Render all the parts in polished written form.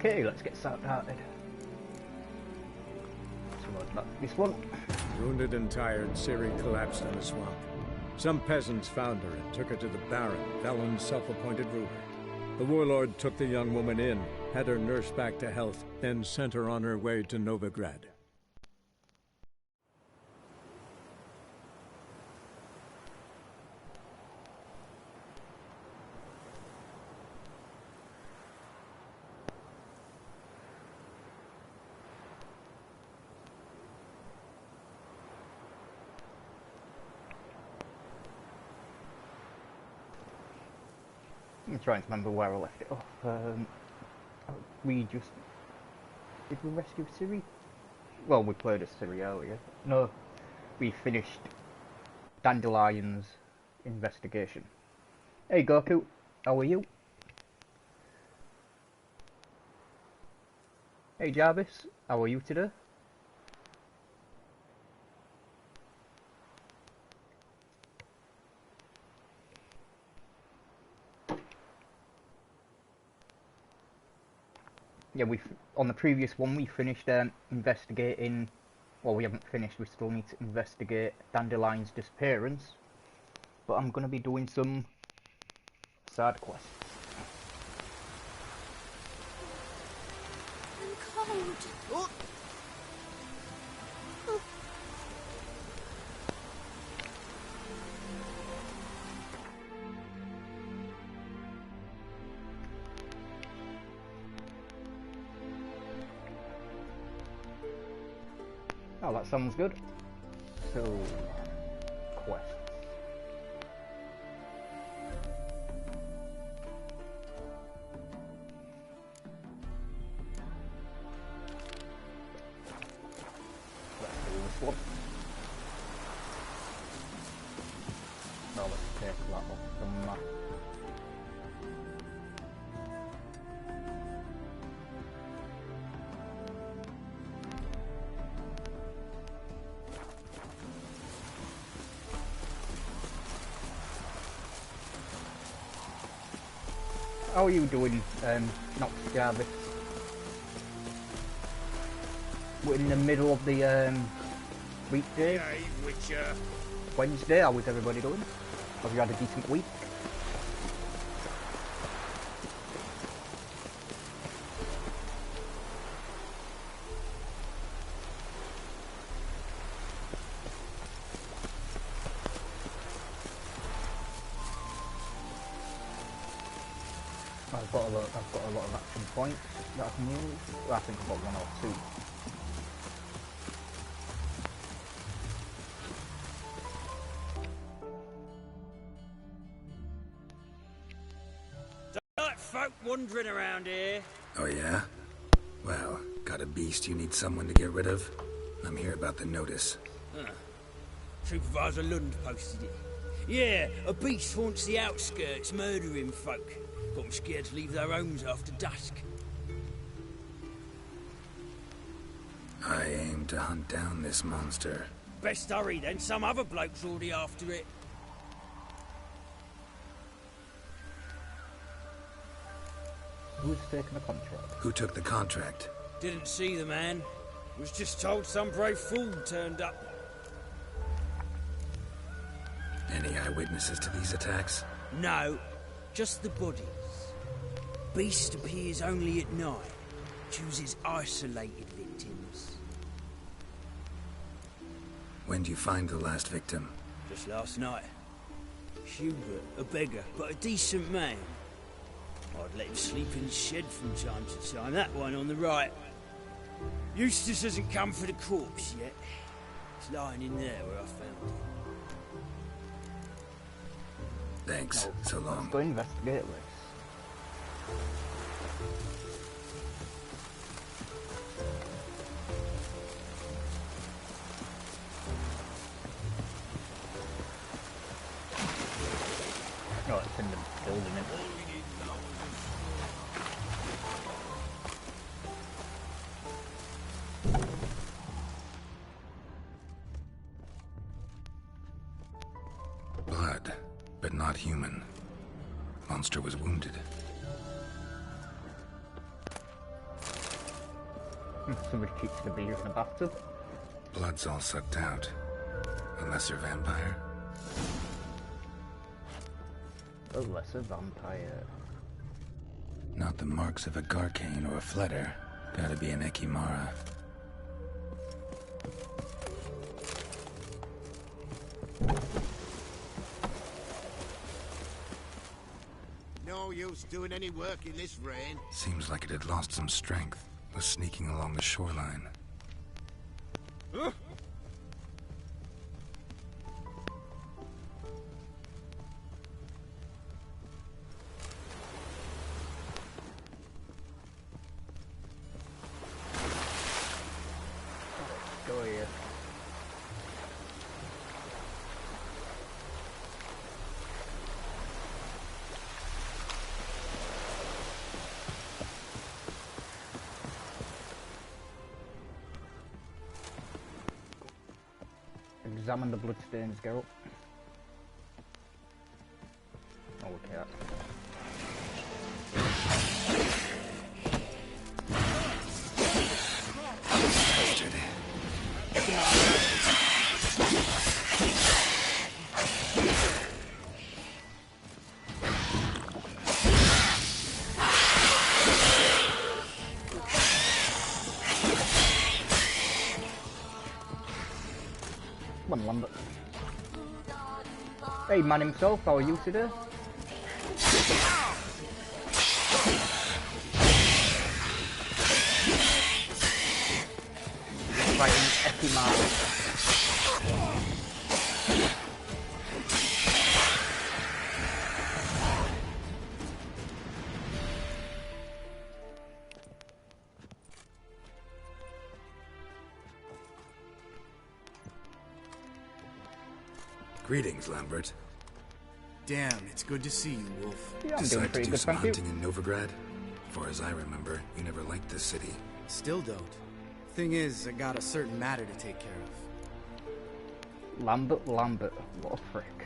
Okay, let's get started. So not this one. Wounded and tired, Ciri collapsed in the swamp. Some peasants found her and took her to the Baron, Valen's self-appointed ruler. The warlord took the young woman in, had her nursed back to health, then sent her on her way to Novigrad. I'm trying to remember where I left it off. Did we rescue Ciri? Well, we played as Ciri earlier. No, we finished Dandelion's investigation. Hey Goku, how are you? Hey Jarvis, how are you today? Yeah, on the previous one we finished investigating. Well, we haven't finished. We still need to investigate Dandelion's disappearance. But I'm gonna be doing some side quests. I'm cold. Oh. Oh, that sounds good. So, quests. Let's do this one. No, let's take that off the map. How are you doing, Nox Jarvis? We're in the middle of the weekday. Wednesday, how is everybody doing? Have you had a decent week? I've got a lot of action points that I can use. Well, I think I've got one or two. Don't like folk wandering around here. Oh yeah? Well, got a beast you need someone to get rid of? I'm here about the notice. Huh. Supervisor Lund posted it. Yeah, a beast haunts the outskirts, murdering folk. Got them scared to leave their homes after dusk. I aim to hunt down this monster. Best hurry then, some other bloke's already after it. Who's taking the contract? Who took the contract? Didn't see the man. Was just told some brave fool turned up. Any eyewitnesses to these attacks? No, just the bodies. Beast appears only at night. Chooses isolated victims. When did you find the last victim? Just last night. Hubert, a beggar, but a decent man. I'd let him sleep in his shed from time to time. That one on the right. Eustace hasn't come for the corpse yet. It's lying in there where I found it. Thanks, so long. Let's go investigate this. Oh, it's in the building. Blood, but not human. Monster was wounded. Somebody keeps the beer in the bathtub. Blood's all sucked out. A lesser vampire. A lesser vampire. Not the marks of a Garcane or a Fletter. Gotta be an Ekimara. No use doing any work in this rain. Seems like it had lost some strength. Was sneaking along the shoreline. Go here. Examine the bloodstains, Geralt. Oh, okay, that's... Come on, Lambert. Hey, man himself, how are you today? Fighting Ekimara. Greetings, Lambert. Damn, it's good to see you, Wolf. Yeah, I'm doing Decide to pretty do good, some thank you. hunting in Novigrad? Far as I remember, you never liked this city. Still don't. Thing is, I got a certain matter to take care of. Lambert, what a frick.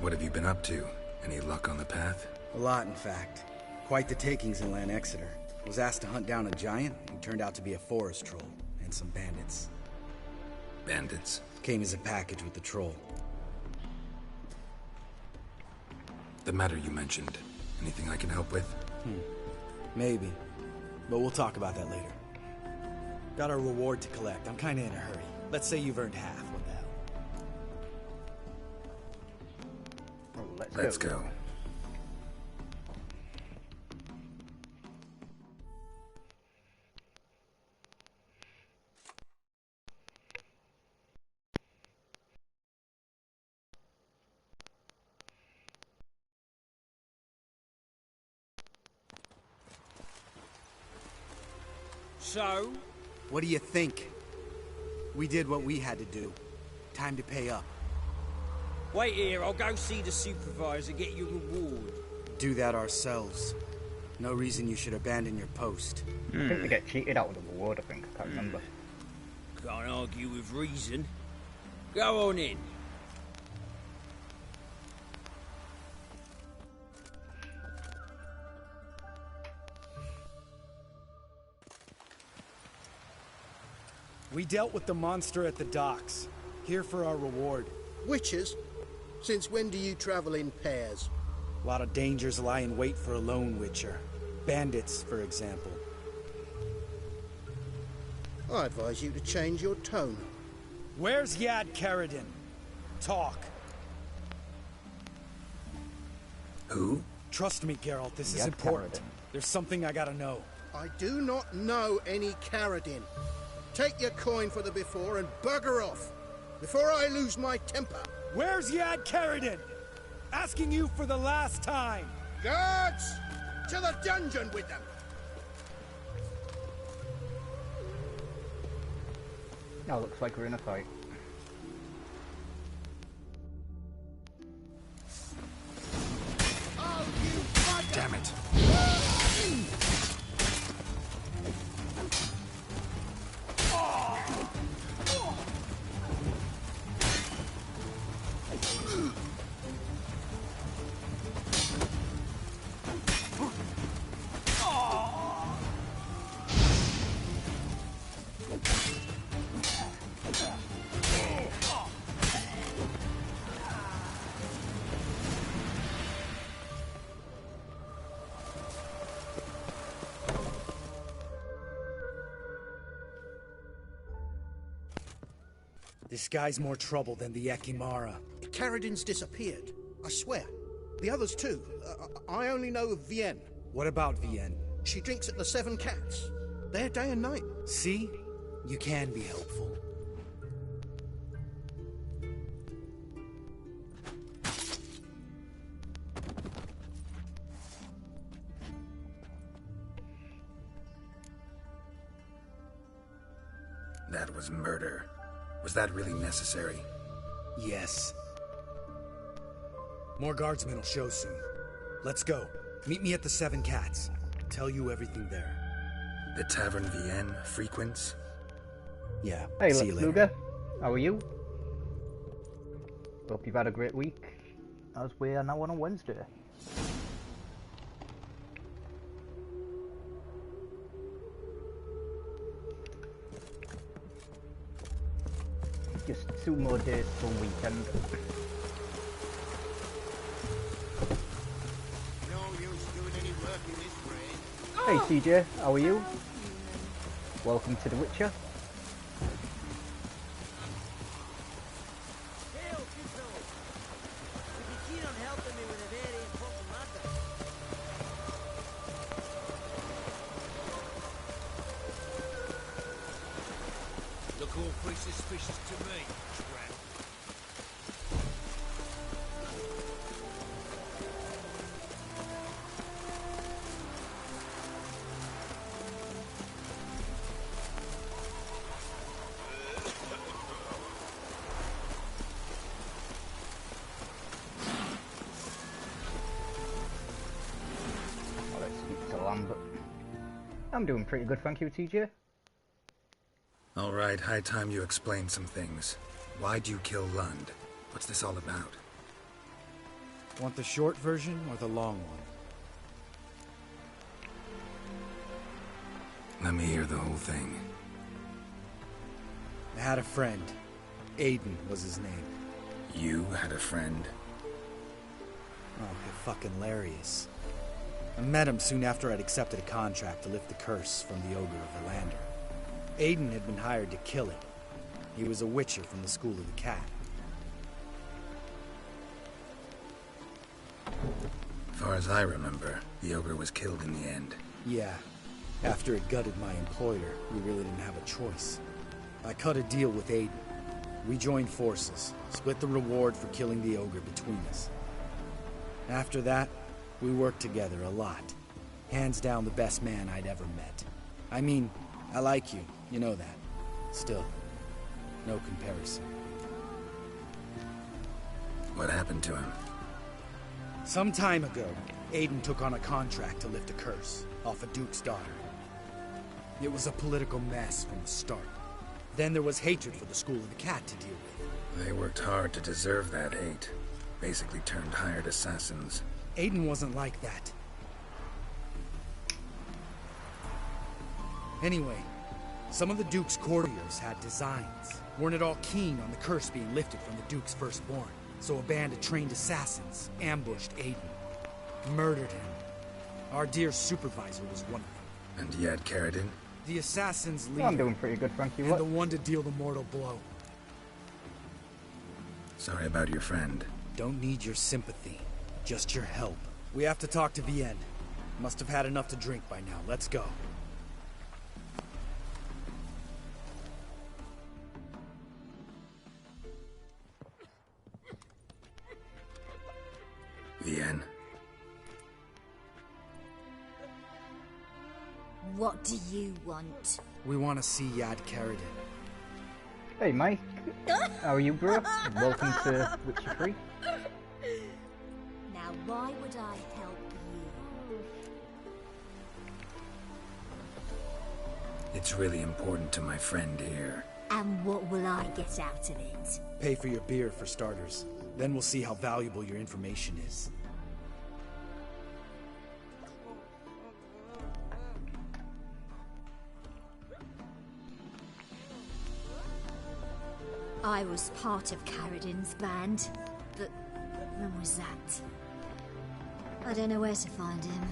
What have you been up to? Any luck on the path? A lot, in fact. Quite the takings in Lan Exeter. Was asked to hunt down a giant, who turned out to be a forest troll, and some bandits. Bandits? Came as a package with the troll. The matter you mentioned. Anything I can help with? Maybe. But we'll talk about that later. Got a reward to collect. I'm kinda in a hurry. Let's say you've earned half. What the hell? Oh, Let's go. So? What do you think? We did what we had to do. Time to pay up. Wait here, I'll go see the supervisor, get your reward. Do that ourselves. No reason you should abandon your post. I think they get cheated out of the reward, I can't remember. Can't argue with reason. Go on in. We dealt with the monster at the docks. Here for our reward. Witches? Since when do you travel in pairs? A lot of dangers lie in wait for a lone witcher. Bandits, for example. I advise you to change your tone. Where's Yad Karadin? Talk. Who? Trust me, Geralt, this is Yad important. Karadin. There's something I gotta know. I do not know any Karadin. Take your coin for the before and bugger off, before I lose my temper. Where's Yad Karadin? Asking you for the last time. Guards! To the dungeon with them! Now looks like we're in a fight. Oh, you bugger! Damn it. This guy's more trouble than the Ekimara. Caradin's disappeared. I swear. The others too. I only know of Vienne. What about Vienne? She drinks at the Seven Cats. There day and night. See? You can be helpful. That was murder. Was that really necessary? Yes. More guardsmen will show soon. Let's go. Meet me at the Seven Cats. I'll tell you everything there. The Tavern Vienne frequents? Yeah, Hey, see you later. Luger. How are you? Hope you've had a great week, as we are now on a Wednesday. Just 2 more days till weekend. No use doing any work in this rain. Hey TJ, how are you? Welcome to The Witcher. Look awfully suspicious to me, Trap. Oh, let's speak to Lambert. I'm doing pretty good, thank you, TJ. All right, high time you explain some things. Why'd you kill Lund? What's this all about? Want the short version or the long one? Let me hear the whole thing. I had a friend. Aiden was his name. You had a friend? Oh, you're fucking hilarious. I met him soon after I'd accepted a contract to lift the curse from the Ogre of Erlander. Aiden had been hired to kill it. He was a witcher from the School of the Cat. As far as I remember, the ogre was killed in the end. Yeah. After it gutted my employer, we really didn't have a choice. I cut a deal with Aiden. We joined forces, split the reward for killing the ogre between us. After that, we worked together a lot. Hands down the best man I'd ever met. I mean, I like you, you know that. Still, no comparison. What happened to him? Some time ago, Aiden took on a contract to lift a curse off a duke's daughter. It was a political mess from the start. Then there was hatred for the School of the Cat to deal with. They worked hard to deserve that hate. Basically turned hired assassins. Aiden wasn't like that. Anyway, some of the Duke's courtiers had designs. Weren't at all keen on the curse being lifted from the Duke's firstborn. So a band of trained assassins ambushed Aiden. Murdered him. Our dear supervisor was one of them. And you had Caradin? The assassin's leader. I'm doing pretty good, thank you. And the one to deal the mortal blow. Sorry about your friend. Don't need your sympathy. Just your help. We have to talk to Vienne. Must have had enough to drink by now. Let's go. Vienne? What do you want? We want to see Yad Caradin. Hey Mike, how are you bro? Welcome to Witcher 3. Now why would I help you? It's really important to my friend here. And what will I get out of it? Pay for your beer for starters. Then we'll see how valuable your information is. I was part of Caradin's band, but when was that? I don't know where to find him.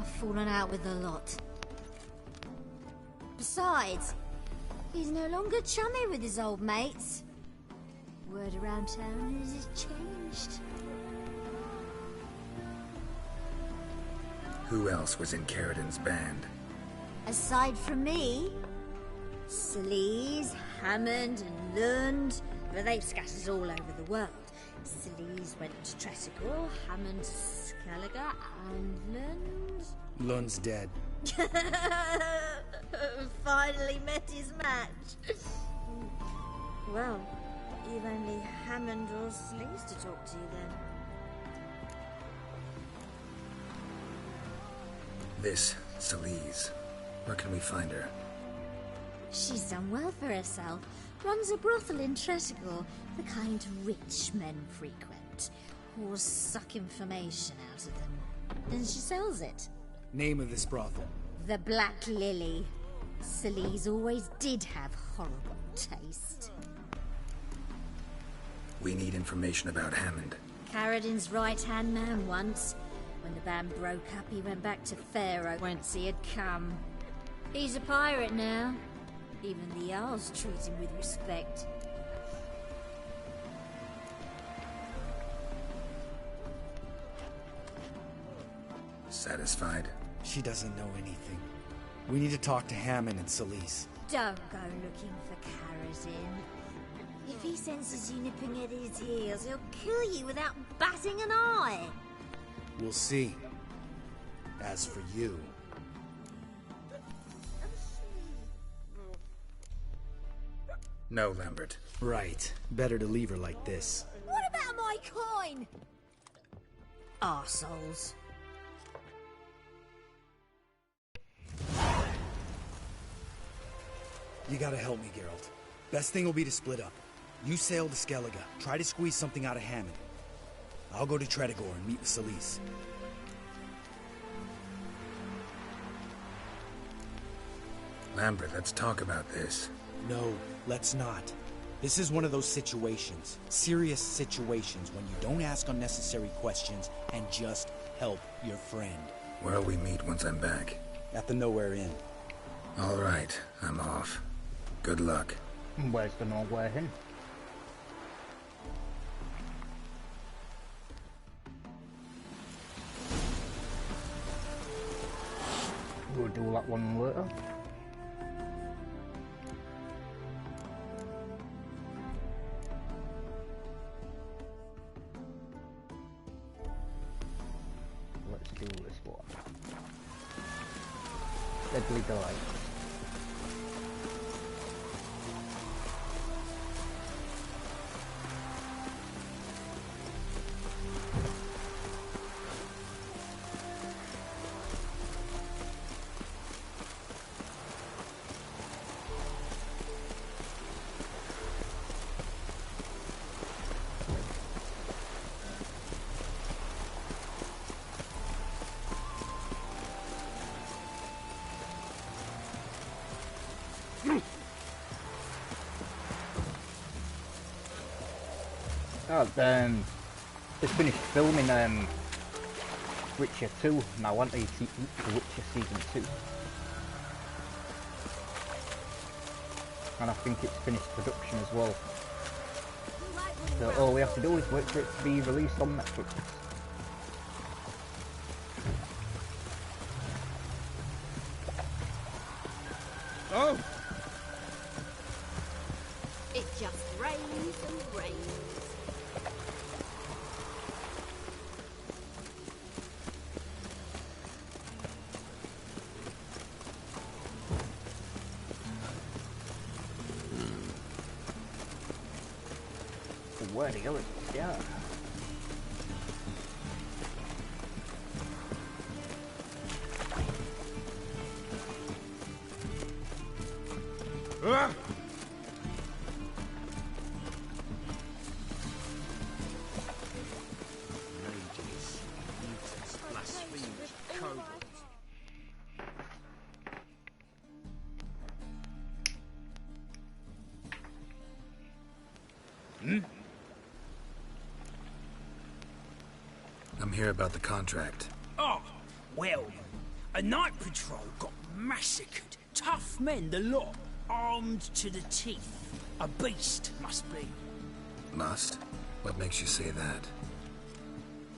I've fallen out with a lot. Besides, he's no longer chummy with his old mates. Word around town is it's changed. Who else was in Caridin's band? Aside from me, Sleaze, Hammond and Lund, but they've scattered all over the world. Sleaze went to Tressigor, Hammond to Skellige, and Lund... Lund's dead. Finally met his match. Well, you've only Hammond or Sleaze to talk to then. This Sleaze. Where can we find her? She's done well for herself. Runs a brothel in Tressigor, the kind rich men frequent. Whores suck information out of them. And she sells it. Name of this brothel? The Black Lily. Sleaze always did have horrible taste. We need information about Hammond. Caridin's right-hand man once. When the band broke up, he went back to Pharaoh whence he had come. He's a pirate now. Even the Jarls treat him with respect. Satisfied? She doesn't know anything. We need to talk to Hammond and Sleaze. Don't go looking for Caridin. If he senses you nipping at his heels, he'll kill you without batting an eye. We'll see. As for you... No, Lambert. Right. Better to leave her like this. What about my coin? Arseholes. You gotta help me, Geralt. Best thing will be to split up. You sail to Skellige. Try to squeeze something out of Hammond. I'll go to Tressigor and meet with Sleaze. Lambert, let's talk about this. No, let's not. This is one of those situations. Serious situations when you don't ask unnecessary questions and just help your friend. Where'll we meet once I'm back? At the Nowhere Inn. All right, I'm off. Good luck. Where's the Nowhere Inn? We'll do that one later. Let's do this one. Deadlier. Just finished filming Witcher 2, and I want to see Witcher Season 2. And I think it's finished production as well. So all we have to do is wait for it to be released on Netflix. Oh! It just rains and rains. Where the hell is it? Yeah. I'm here about the contract. Oh, well, a night patrol got massacred. Tough men, the lot, armed to the teeth. A beast, must be. Must? What makes you say that?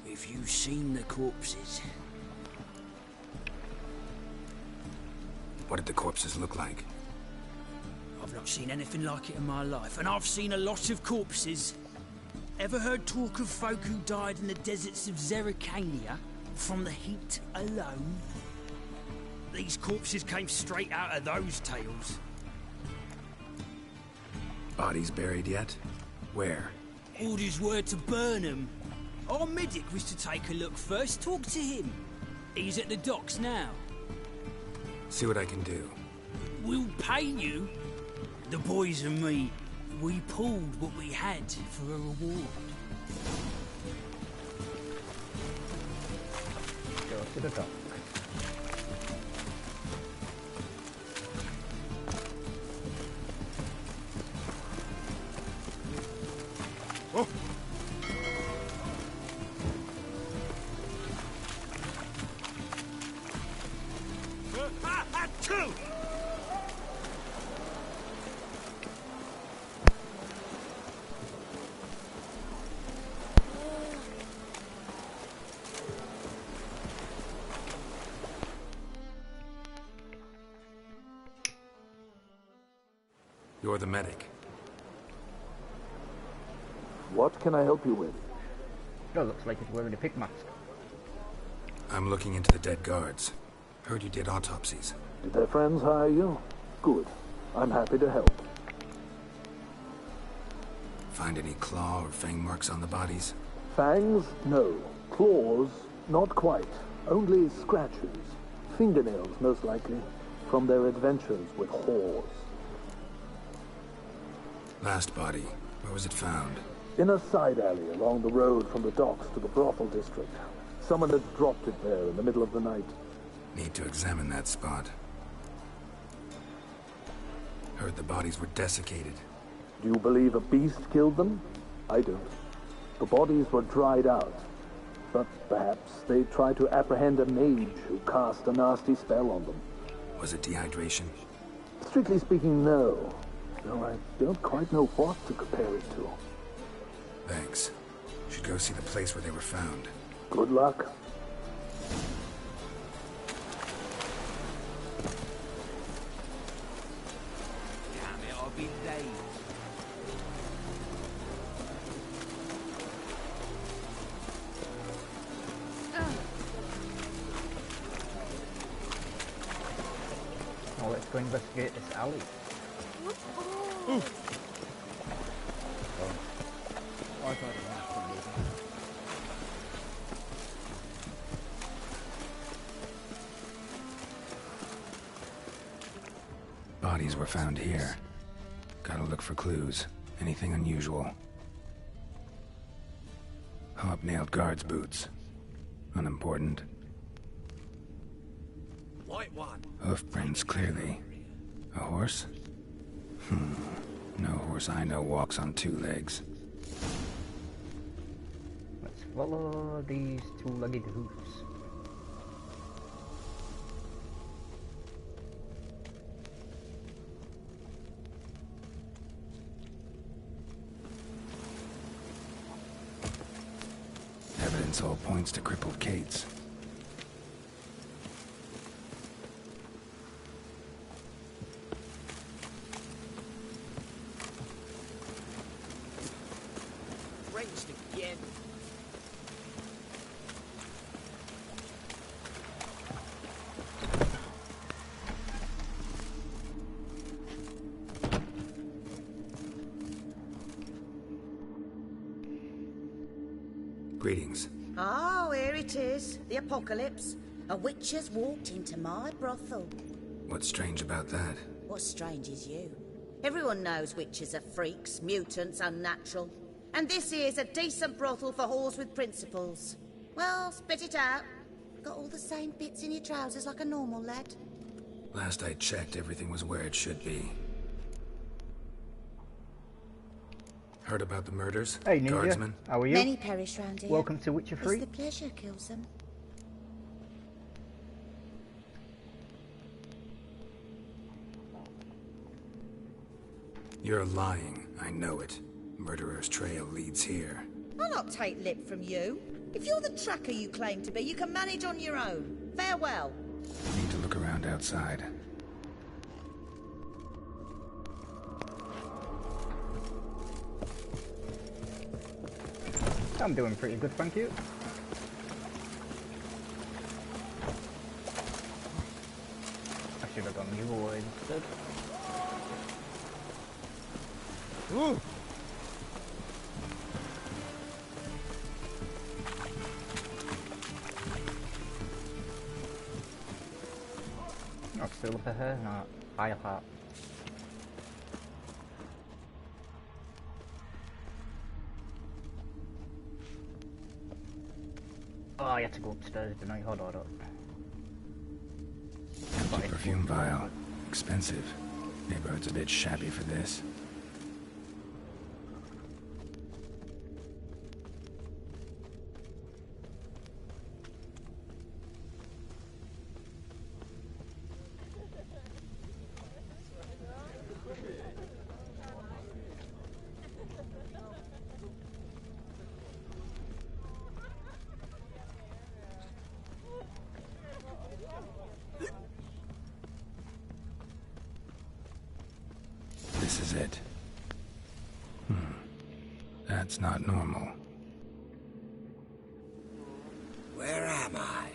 If you've seen the corpses, What did the corpses look like? I've not seen anything like it in my life, and I've seen a lot of corpses. Ever heard talk of folk who died in the deserts of Zerrikania from the heat alone? These corpses came straight out of those tales. Bodies buried yet? Where? Orders were to burn them. Our medic was to take a look first, talk to him. He's at the docks now. See what I can do. We'll pay you. The boys and me, we pulled what we had for a reward. Go to the dock. Oh. Two! You're the medic. What can I help you with? Oh, looks like he's wearing a pig mask. I'm looking into the dead guards. Heard you did autopsies. Did their friends hire you? Good. I'm happy to help. Find any claw or fang marks on the bodies? Fangs? No. Claws? Not quite. Only scratches. Fingernails, most likely. From their adventures with whores. Last body. Where was it found? In a side alley along the road from the docks to the brothel district. Someone had dropped it there in the middle of the night. Need to examine that spot. Heard the bodies were desiccated. Do you believe a beast killed them? I don't. The bodies were dried out. But perhaps they tried to apprehend a mage who cast a nasty spell on them. Was it dehydration? Strictly speaking, no. Though I don't quite know what to compare it to. Thanks. Should go see the place where they were found. Good luck. Damn it, I'll be late. Oh, let's go investigate this alley. Oh, I thought it was. Bodies were found here. Gotta look for clues. Anything unusual. Hobnailed guards' boots. Unimportant. White one. Hoof prints clearly. A horse? No horse I know walks on two legs. Let's follow these two-legged hoofs. Evidence all points to crippled Kate's. Ranged again. Greetings. Oh, here it is. The apocalypse. A witch has walked into my brothel. What's strange about that? What's strange is you. Everyone knows witches are freaks, mutants, unnatural. And this here's a decent brothel for whores with principles. Well, spit it out. Got all the same bits in your trousers like a normal lad. Last I checked, everything was where it should be. Heard about the murders? Hey, Ninja. Guardsmen? How are you? Many perish round here. Welcome to Witcher It's 3. the pleasure kills them. You're lying. I know it. Murderer's trail leads here. I'll not take lip from you. If you're the tracker you claim to be, you can manage on your own. Farewell. Need to look around outside. I'm doing pretty good, thank you. I should have gone the other way instead. Ooh! Not still for her, not fire heart. Oh, I had to go upstairs tonight. Hold on. Empty perfume vial. Expensive. Neighborhood's a bit shabby for this. This is it. That's not normal. Where am I?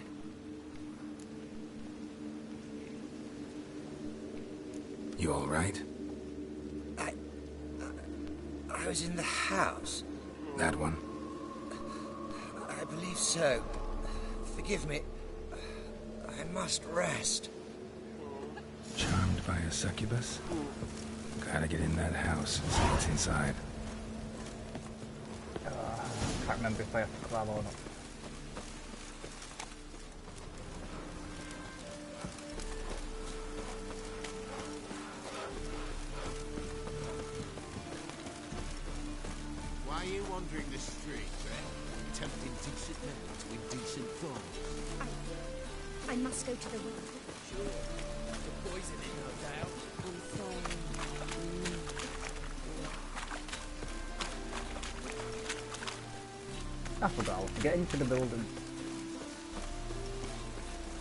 You all right? I was in the house. That one? I believe so. Forgive me. I must rest. Charmed by a succubus? Gotta get in that house and see what's inside. Can't remember if I have to climb or not. Why are you wandering the streets, eh? Tempting decent men to indecent thoughts. I must go to the well. Sure. The poisoning, no doubt. I'm sorry. I forgot how to get into the building.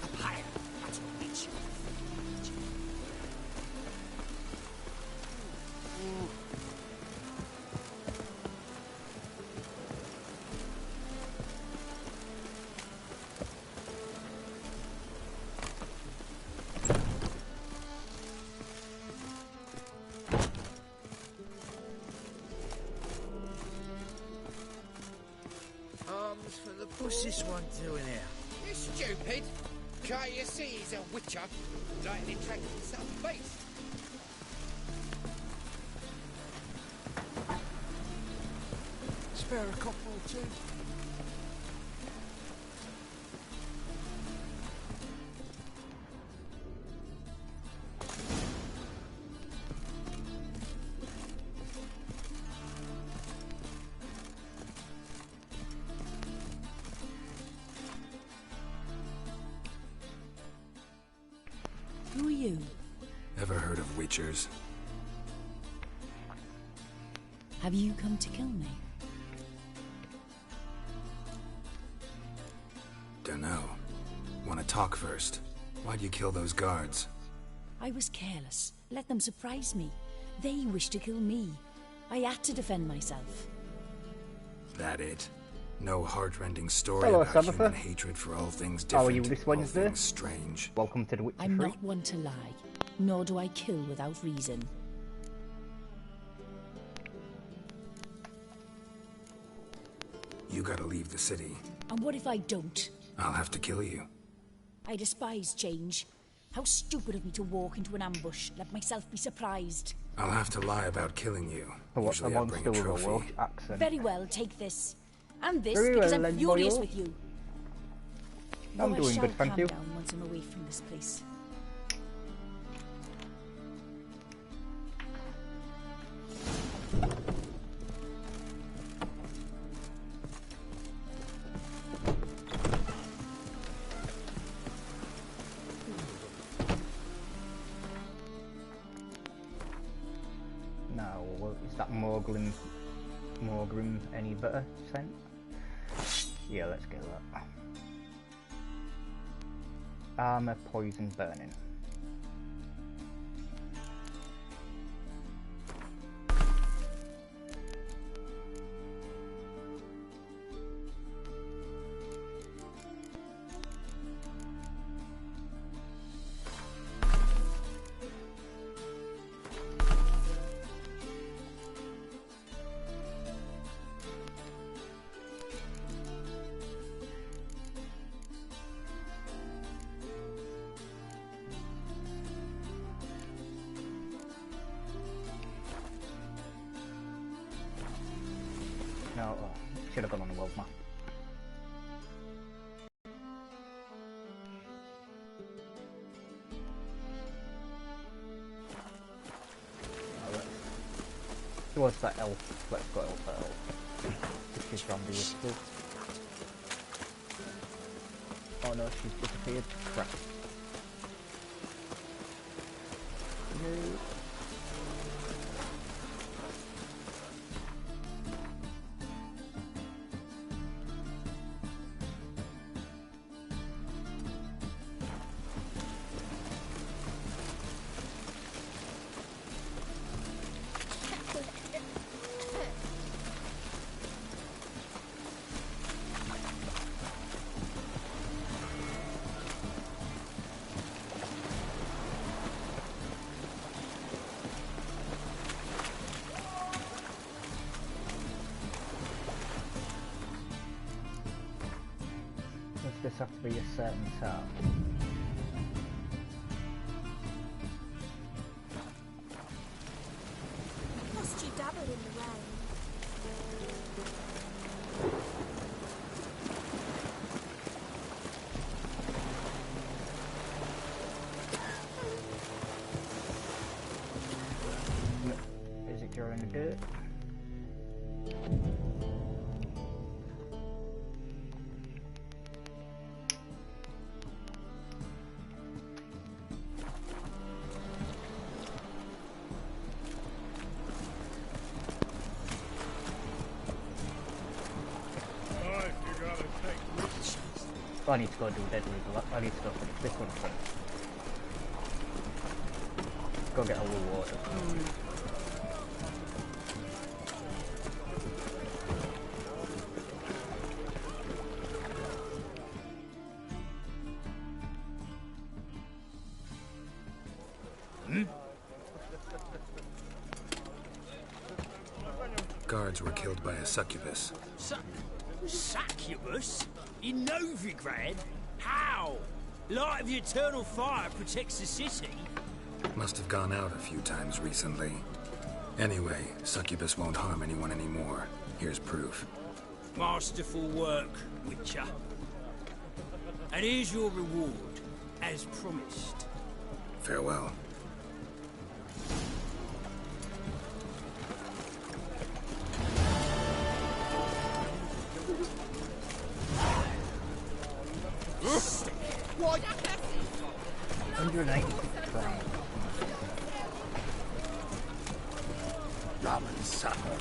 Up higher. That's what makes you. What's this one doing here? You stupid! Can't you see he's a witcher? Like an attracting some face. Spare a couple or two. Who are you? Ever heard of witchers? Have you come to kill me? Dunno. Wanna talk first? Why'd you kill those guards? I was careless. Let them surprise me. They wished to kill me. I had to defend myself. That it? No heart-rending story Hello, about Samantha. human hatred for all things How different, are you this all Wednesday? things strange. Welcome to the Witcher I'm Free. not one to lie, nor do I kill without reason. You gotta leave the city. And what if I don't? I'll have to kill you. I despise change. How stupid of me to walk into an ambush, let myself be surprised. I'll have to lie about killing you. For what, Usually the I bring monster a with a trophy. Welsh accent. Very well, take this. And this, Very because well, I'm then, furious boyo. with you. I'm Though I doing shall good, thank calm you. down once I'm away from this place. No, well, is that Morgulin Morgrim any better scent? Yeah, let's get that. Armor, poison, burning. No, oh, should have gone on the world map. Towards that elf. Let's go elf that elf. She's from the whistle. Oh no, she's disappeared. Crap. No. Does this have to be a certain time? Must you dabble in the rain? Is it during the dirt? I need to go do deadlier. I need to go finish this one first. Go get a little water. Guards were killed by a succubus. Succubus? In Novigrad? How? Light of the eternal fire protects the city. Must have gone out a few times recently. Anyway, succubus won't harm anyone anymore. Here's proof. Masterful work, Witcher. And here's your reward, as promised. Farewell. Why? 186 rounds. Ramen Sahara.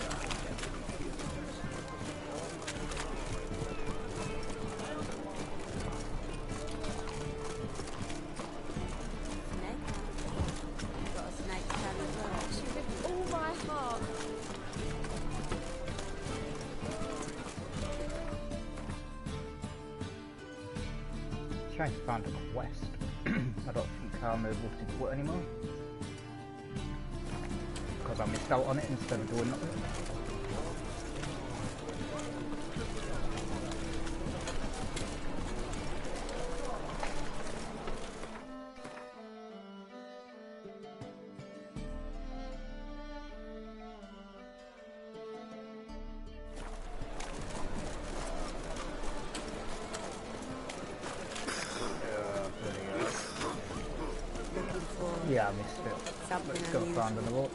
All my heart. Trying to find a quest. I don't think I'm able to do it anymore. Because I missed out on it instead of doing nothing. Yeah, I missed it. Let's go find another look.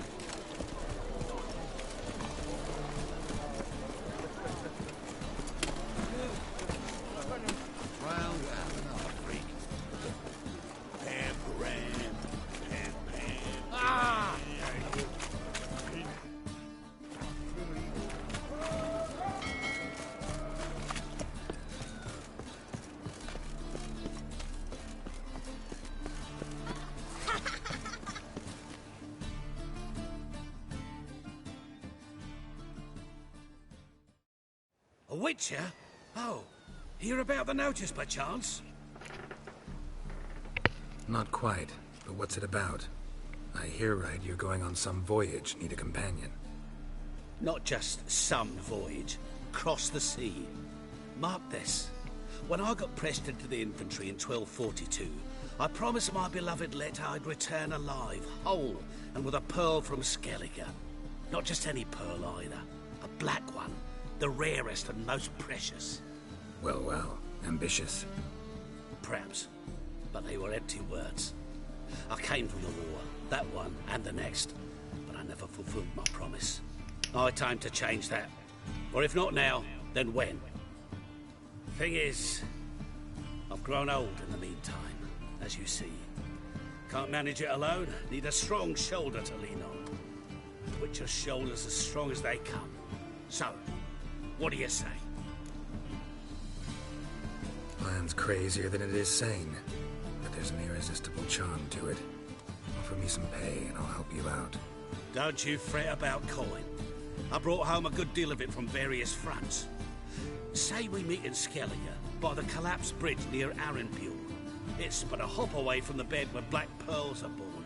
Witcher? Oh, hear about the notice by chance? Not quite, but what's it about? I hear right you're going on some voyage, need a companion. Not just some voyage. Cross the sea. Mark this. When I got pressed into the infantry in 1242, I promised my beloved Let I'd return alive, whole, and with a pearl from Skellige. Not just any pearl either. A black one. The rarest and most precious. Well, well. Ambitious. Perhaps. But they were empty words. I came from the war. That one and the next. But I never fulfilled my promise. Time to change that. Or if not now, then when? Thing is, I've grown old in the meantime, as you see. Can't manage it alone. Need a strong shoulder to lean on. Witcher's shoulders as strong as they come. So, what do you say? Plan's crazier than it is sane. But there's an irresistible charm to it. Offer me some pay and I'll help you out. Don't you fret about coin. I brought home a good deal of it from various fronts. Say we meet in Skellige, by the collapsed bridge near Arenbule. It's but a hop away from the bed where black pearls are born.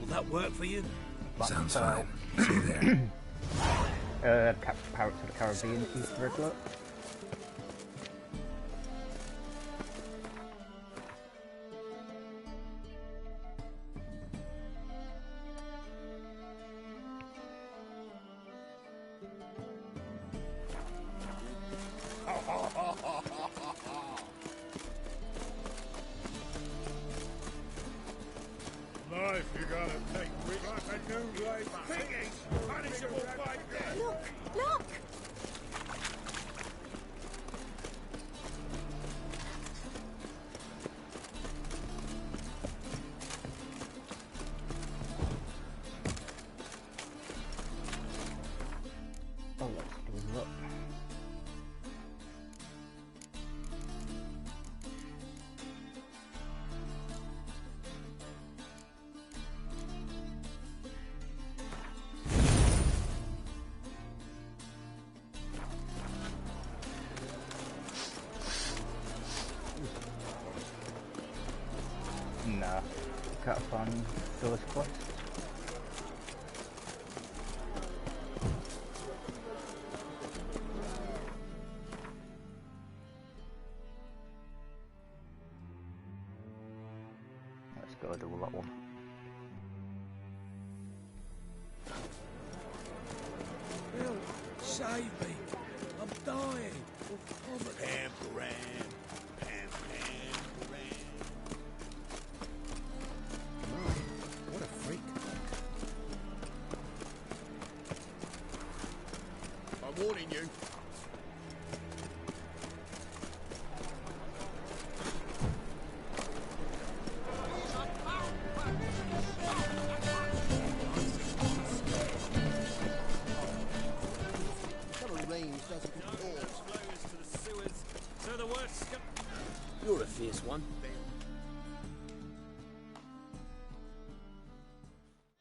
Will that work for you? Sounds fine. See you there. Pirates of the Caribbean, East Riddler. Life you gotta take with like a new life. Thinking, punishable by death. Look! Look! Oh, let's do that. Nah, can't find those quests. Let's go do that one. Bill, save me. I'm dying. Pam-pam. What a freak. I'm warning you. You're a fierce one.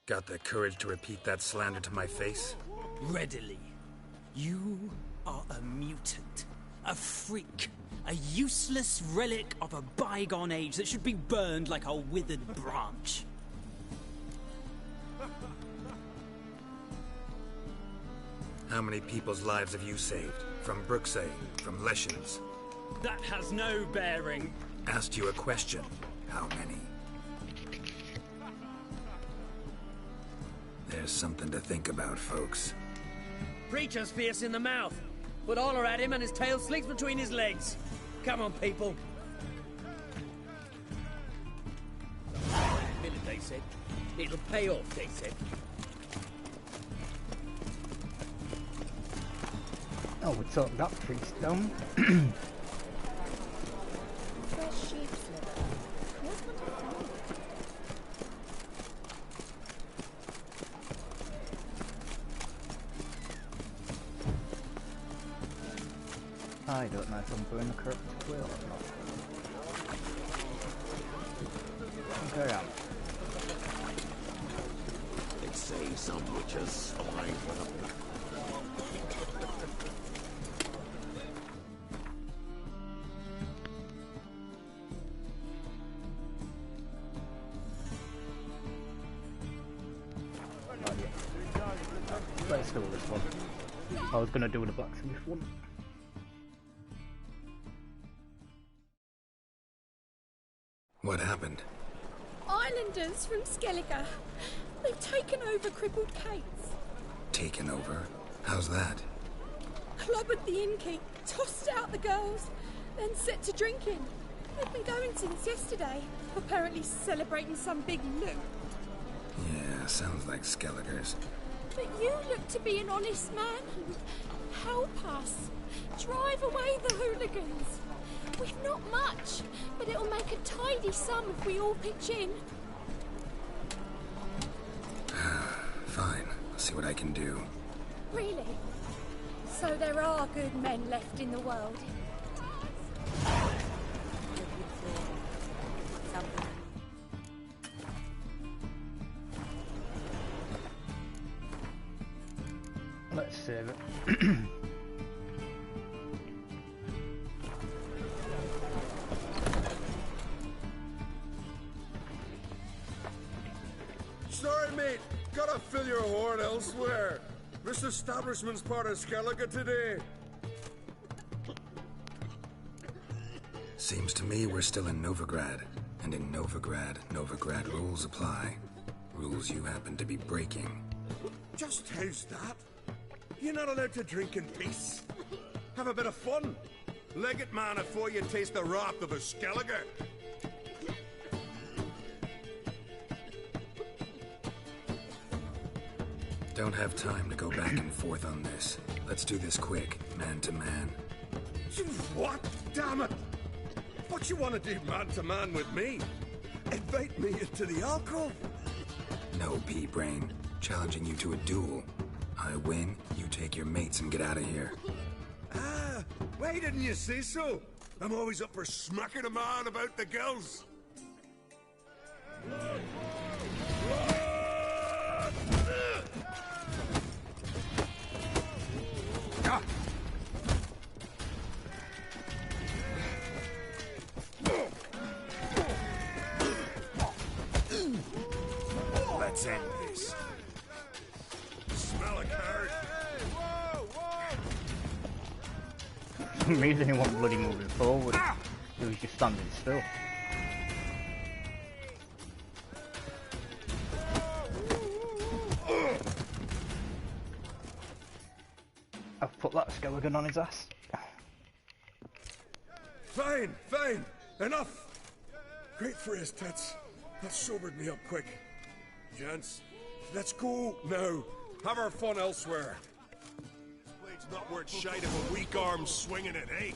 Got the courage to repeat that slander to my face? Readily. You are a mutant. A freak. A useless relic of a bygone age that should be burned like a withered branch. How many people's lives have you saved? From Bruxay, from Leshens? That has no bearing. Asked you a question. How many? There's something to think about, folks. Preacher's fierce in the mouth. Put holler at him and his tail slinks between his legs. Come on, people. Minute, they said. It'll pay off, they said. Oh, we took that priest down. Where's sheep's liver? Where's what I found? I don't know if I'm going the correct way or not. Okay, I am. They say some witches spy for the black. still this one. I was gonna do the blacksmith one. What happened? Islanders from Skellige. They've taken over crippled Kate's. Taken over? How's that? Clobbered the innkeep, tossed out the girls, then set to drinking. They've been going since yesterday, apparently celebrating some big loot. Yeah, sounds like Skelligers. But you look to be an honest man. Help us. Drive away the hooligans. We've not much, but it'll make a tidy sum if we all pitch in. Fine, I'll see what I can do. Really? So there are good men left in the world? Let's save it. Sorry, mate. Gotta fill your horn elsewhere. This establishment's part of Skellige today. Seems to me we're still in Novigrad. And in Novigrad rules apply. Rules you happen to be breaking. Just how's that? You're not allowed to drink in peace. Have a bit of fun. Leg it, man, before you taste the wrath of a Skellige. Don't have time to go back and forth on this. Let's do this quick, man to man. You what? Damn it! What you want to do man to man with me? Invite me into the alcove? No, pea-brain. Challenging you to a duel. I win, you take your mates and get out of here. Ah, why didn't you say so? I'm always up for smacking a man about the girls. Let's end this. Smell a card. For some reason he wasn't bloody moving forward. He was just standing still. I've put that skeleton on his ass. Fine, fine. Enough. Great for his tits. That sobered me up quick. Gents, let's go now. Have our fun elsewhere. This blade's not worth shite of a weak arm swinging it, eh?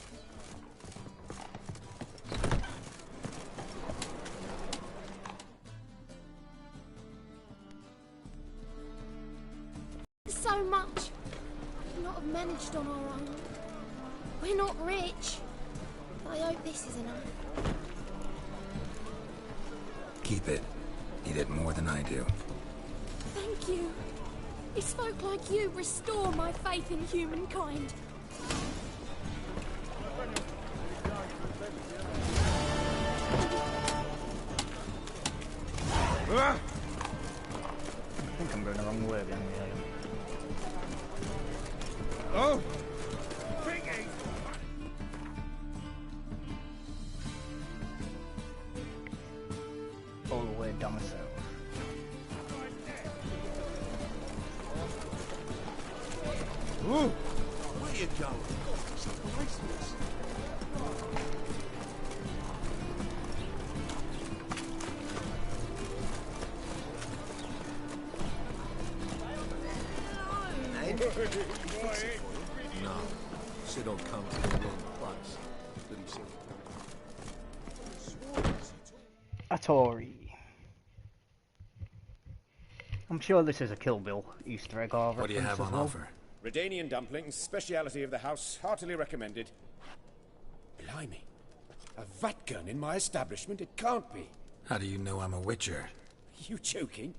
So much. We've not have managed on our own. We're not rich. I hope this is enough. Keep it. Need it more than I do. Thank you. It's folk like you restore my faith in humankind. I think I'm going the wrong way behind the item. Oh! All the way down south. Ooh! Where you going? It's priceless. No, she don't come to the wrong place. Didn't she? Attori. I'm sure this is a Kill Bill Easter egg or What do you have on offer? Redanian dumplings, speciality of the house, heartily recommended. Blimey. A vat gun in my establishment? It can't be. How do you know I'm a witcher? You joking?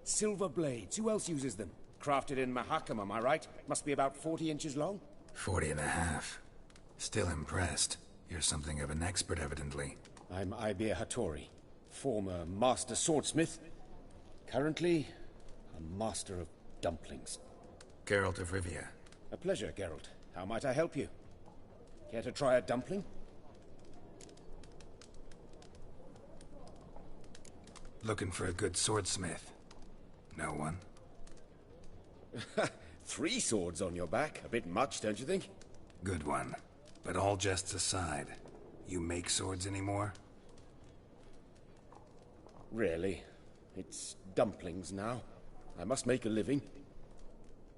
Silver blades, who else uses them? Crafted in Mahakam, am I right? Must be about 40 inches long? 40 and a half. Still impressed. You're something of an expert, evidently. I'm Ibir Hattori, former master swordsmith. Currently, a master of dumplings. Geralt of Rivia. A pleasure, Geralt. How might I help you? Care to try a dumpling? Looking for a good swordsmith. No one? 3 swords on your back. A bit much, don't you think? Good one. But all jests aside, you make swords anymore? Really? It's dumplings now. I must make a living.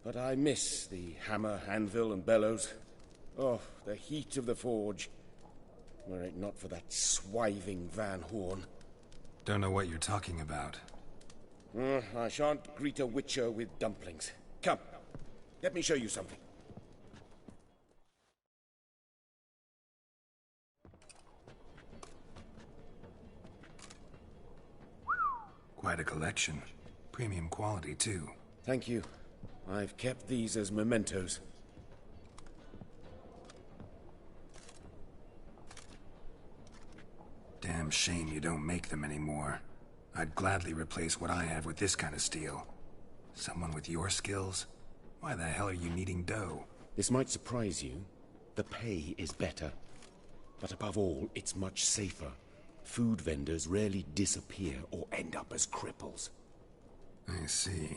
But I miss the hammer, anvil, and bellows. Oh, the heat of the forge. Were it not for that swiving Van Horn. Don't know what you're talking about. I shan't greet a witcher with dumplings. Come, let me show you something. Quite a collection. Premium quality, too. Thank you. I've kept these as mementos. Damn shame you don't make them anymore. I'd gladly replace what I have with this kind of steel. Someone with your skills? Why the hell are you needing dough? This might surprise you. The pay is better. But above all, it's much safer. Food vendors rarely disappear or end up as cripples. I see.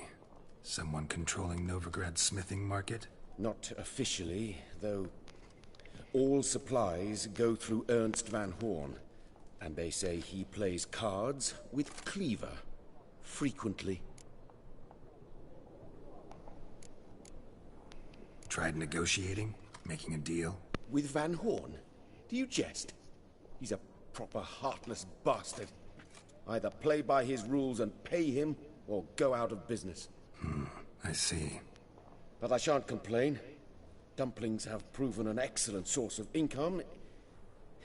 Someone controlling Novigrad's smithing market? Not officially, though all supplies go through Ernst Van Horn. And they say he plays cards with Cleaver. Frequently. Tried negotiating? Making a deal? With Van Horn? Do you jest? He's a proper heartless bastard. Either play by his rules and pay him, or go out of business. I see. But I shan't complain. Dumplings have proven an excellent source of income.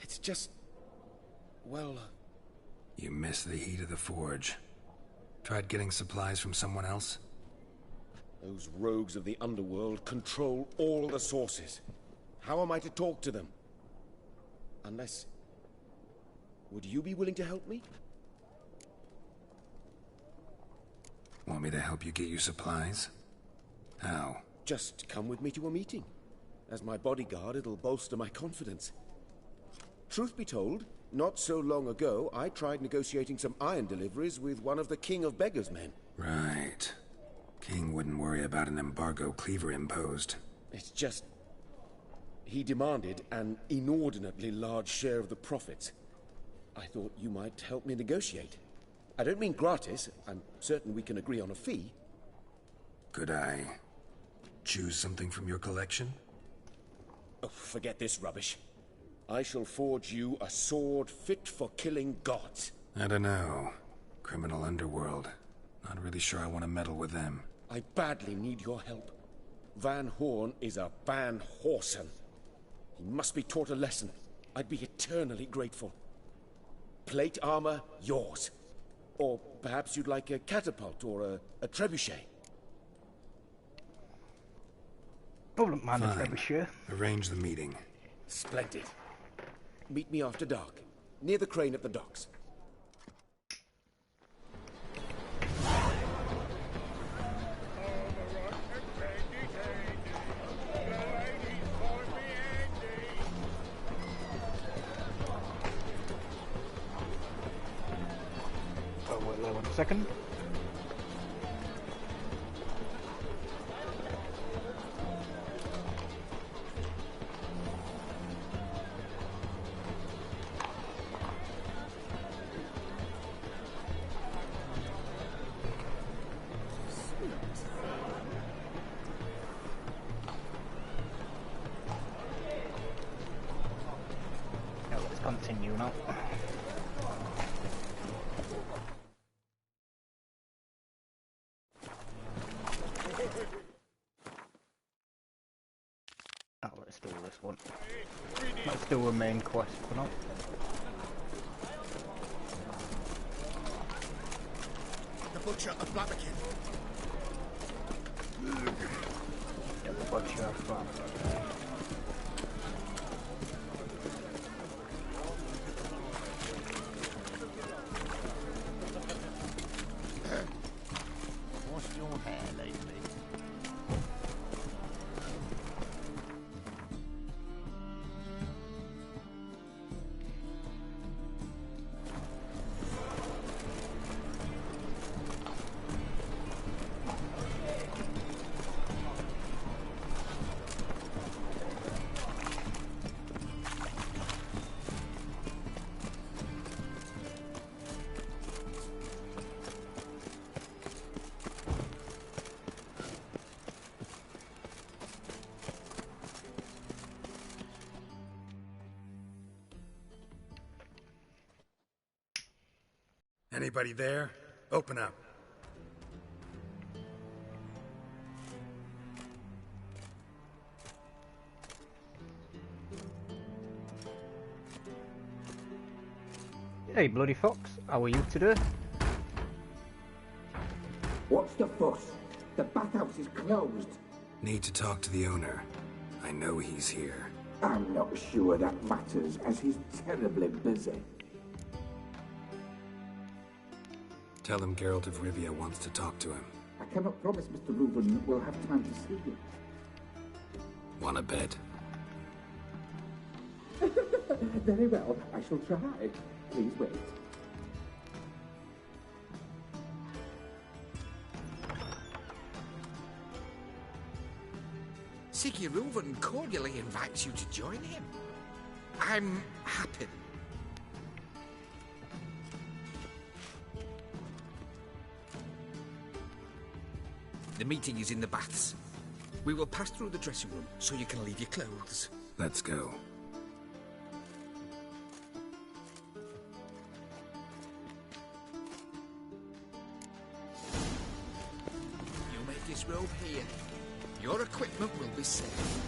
It's just... well... You miss the heat of the forge. Tried getting supplies from someone else? Those rogues of the underworld control all the sources. How am I to talk to them? Unless... would you be willing to help me? Want me to help you get you supplies? How? Just come with me to a meeting. As my bodyguard, it'll bolster my confidence. Truth be told, not so long ago, I tried negotiating some iron deliveries with one of the King of Beggars' men. Right. King wouldn't worry about an embargo Cleaver imposed. It's just... he demanded an inordinately large share of the profits. I thought you might help me negotiate. I don't mean gratis. I'm certain we can agree on a fee. Could I choose something from your collection? Oh, forget this rubbish. I shall forge you a sword fit for killing gods. I don't know. Criminal underworld. Not really sure I want to meddle with them. I badly need your help. Van Horn is a Van Horsen. He must be taught a lesson. I'd be eternally grateful. Plate armor, yours. Or perhaps you'd like a catapult or a trebuchet. Wouldn't mind a Fine. trebuchet. Arrange the meeting. Splendid. Meet me after dark, near the crane at the docks. Oh, wait there 1 second. Now let's continue now. Oh, let's do this one. Let's do a main quest for now. The Butcher of Blaviken. Yeah, the Butcher of Blaviken. Washed your hair lately? Anybody there? Open up. Hey, Bloody Fox, how are you today? What's the fuss? The bathhouse is closed. Need to talk to the owner. I know he's here. I'm not sure that matters, as he's terribly busy. Tell him Geralt of Rivia wants to talk to him. I cannot promise Mr. Reuben will have time to see you. Want a bet? Very well, I shall try. Please wait. Reuben cordially invites you to join him. I'm happy. The meeting is in the baths. We will pass through the dressing room so you can leave your clothes. Let's go. You make this robe here. Your equipment will be safe.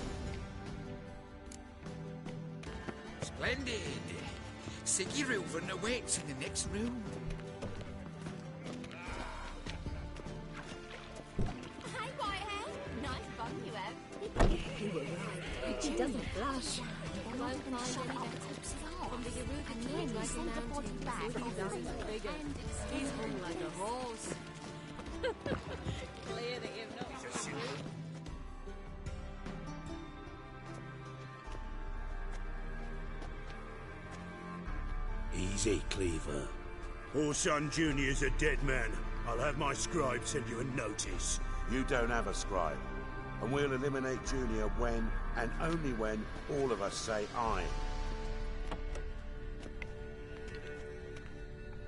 Splendid. Siggy Reuben awaits in the next room. Hi, Whitehead. Nice bum you have. You were right. She doesn't blush. Won't find any tips from the European men like a mountain back. He's hung like a horse. Clearly, if not. Easy, Cleaver. Orson Jr.'s a dead man. I'll have my scribe send you a notice. You don't have a scribe. And we'll eliminate Junior when, and only when, all of us say aye.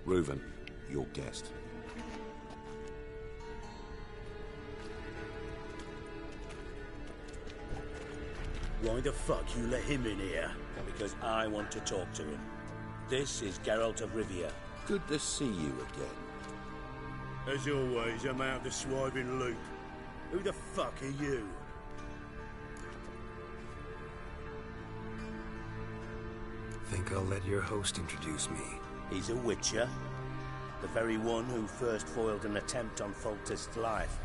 Reuben, your guest. Why the fuck you let him in here? Because I want to talk to him. This is Geralt of Rivia. Good to see you again. As always, I'm out the swiving loop. Who the fuck are you? Think I'll let your host introduce me. He's a witcher. The very one who first foiled an attempt on Foltest's life,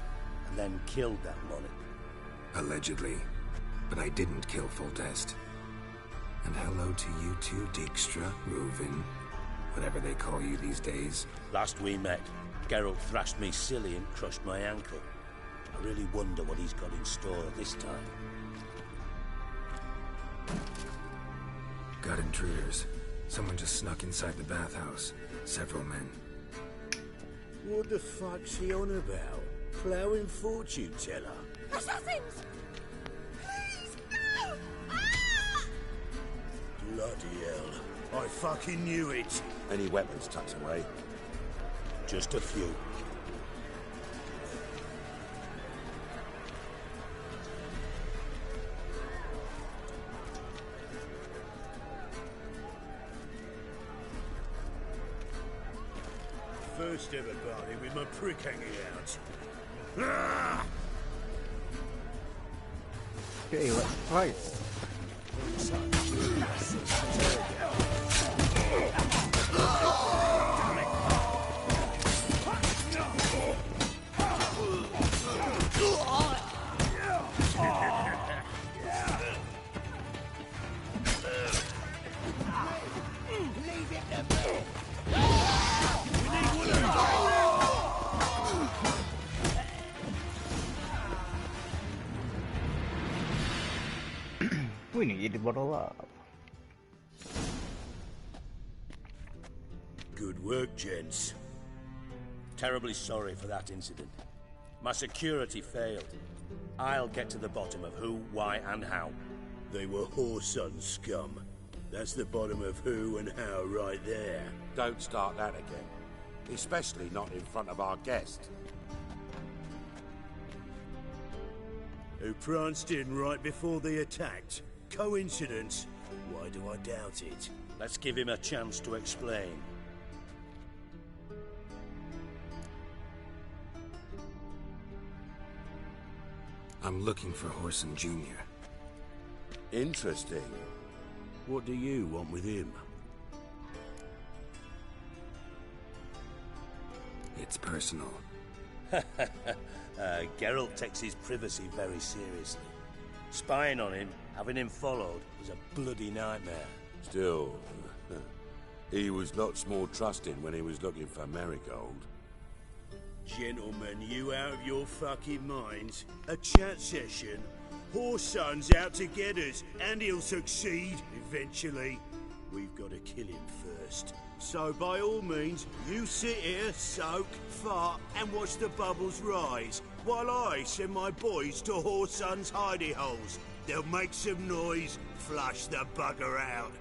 and then killed that monarch. Allegedly. But I didn't kill Foltest. And hello to you too, Dijkstra, Reuven, whatever they call you these days. Last we met, Geralt thrashed me silly and crushed my ankle. I really wonder what he's got in store this time. Got intruders. Someone just snuck inside the bathhouse. Several men. What the fuck's he on about? Ploughing fortune teller? Assassins! Please, no! Bloody hell. I fucking knew it. Any weapons tucked away? Just a few. First ever party with my prick hanging out. Ah! Okay, let's fight. We need one alive. Good work, gents. Terribly sorry for that incident. My security failed. I'll get to the bottom of who, why, and how. They were whoreson scum. That's the bottom of who and how right there. Don't start that again. Especially not in front of our guest. Who pranced in right before they attacked. Coincidence? Why do I doubt it? Let's give him a chance to explain. I'm looking for Horson Jr. Interesting. What do you want with him? It's personal. Geralt takes his privacy very seriously. Spying on him, having him followed, was a bloody nightmare. Still, he was lots more trusting when he was looking for Marigold. Gentlemen, you out of your fucking minds? A chat session? Horson's out to get us, and he'll succeed, eventually. We've got to kill him first. So by all means, you sit here, soak, fart, and watch the bubbles rise, while I send my boys to Horson's hidey holes. They'll make some noise, flush the bugger out.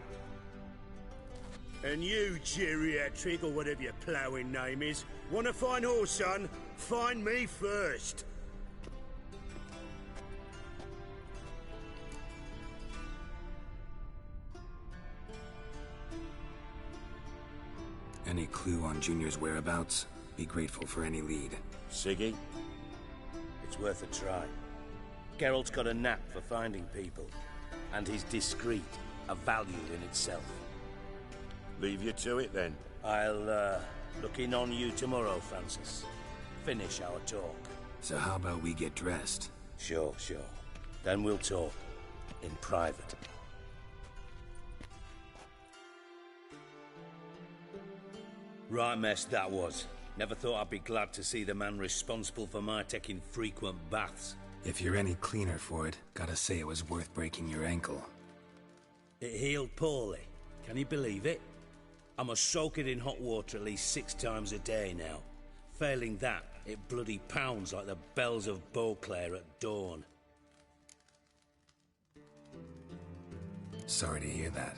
And you, geriatric, or whatever your ploughing name is, want to find Horson? Find me first. Any clue on Junior's whereabouts? Be grateful for any lead. Siggy? It's worth a try. Geralt's got a knack for finding people, and he's discreet, a value in itself. Leave you to it, then. I'll, look in on you tomorrow, Francis. Finish our talk. So how about we get dressed? Sure. Then we'll talk. In private. Right mess that was. Never thought I'd be glad to see the man responsible for my taking frequent baths. If you're any cleaner for it, gotta say it was worth breaking your ankle. It healed poorly. Can you believe it? I must soak it in hot water at least 6 times a day now. Failing that, it bloody pounds like the bells of Beauclair at dawn. Sorry to hear that.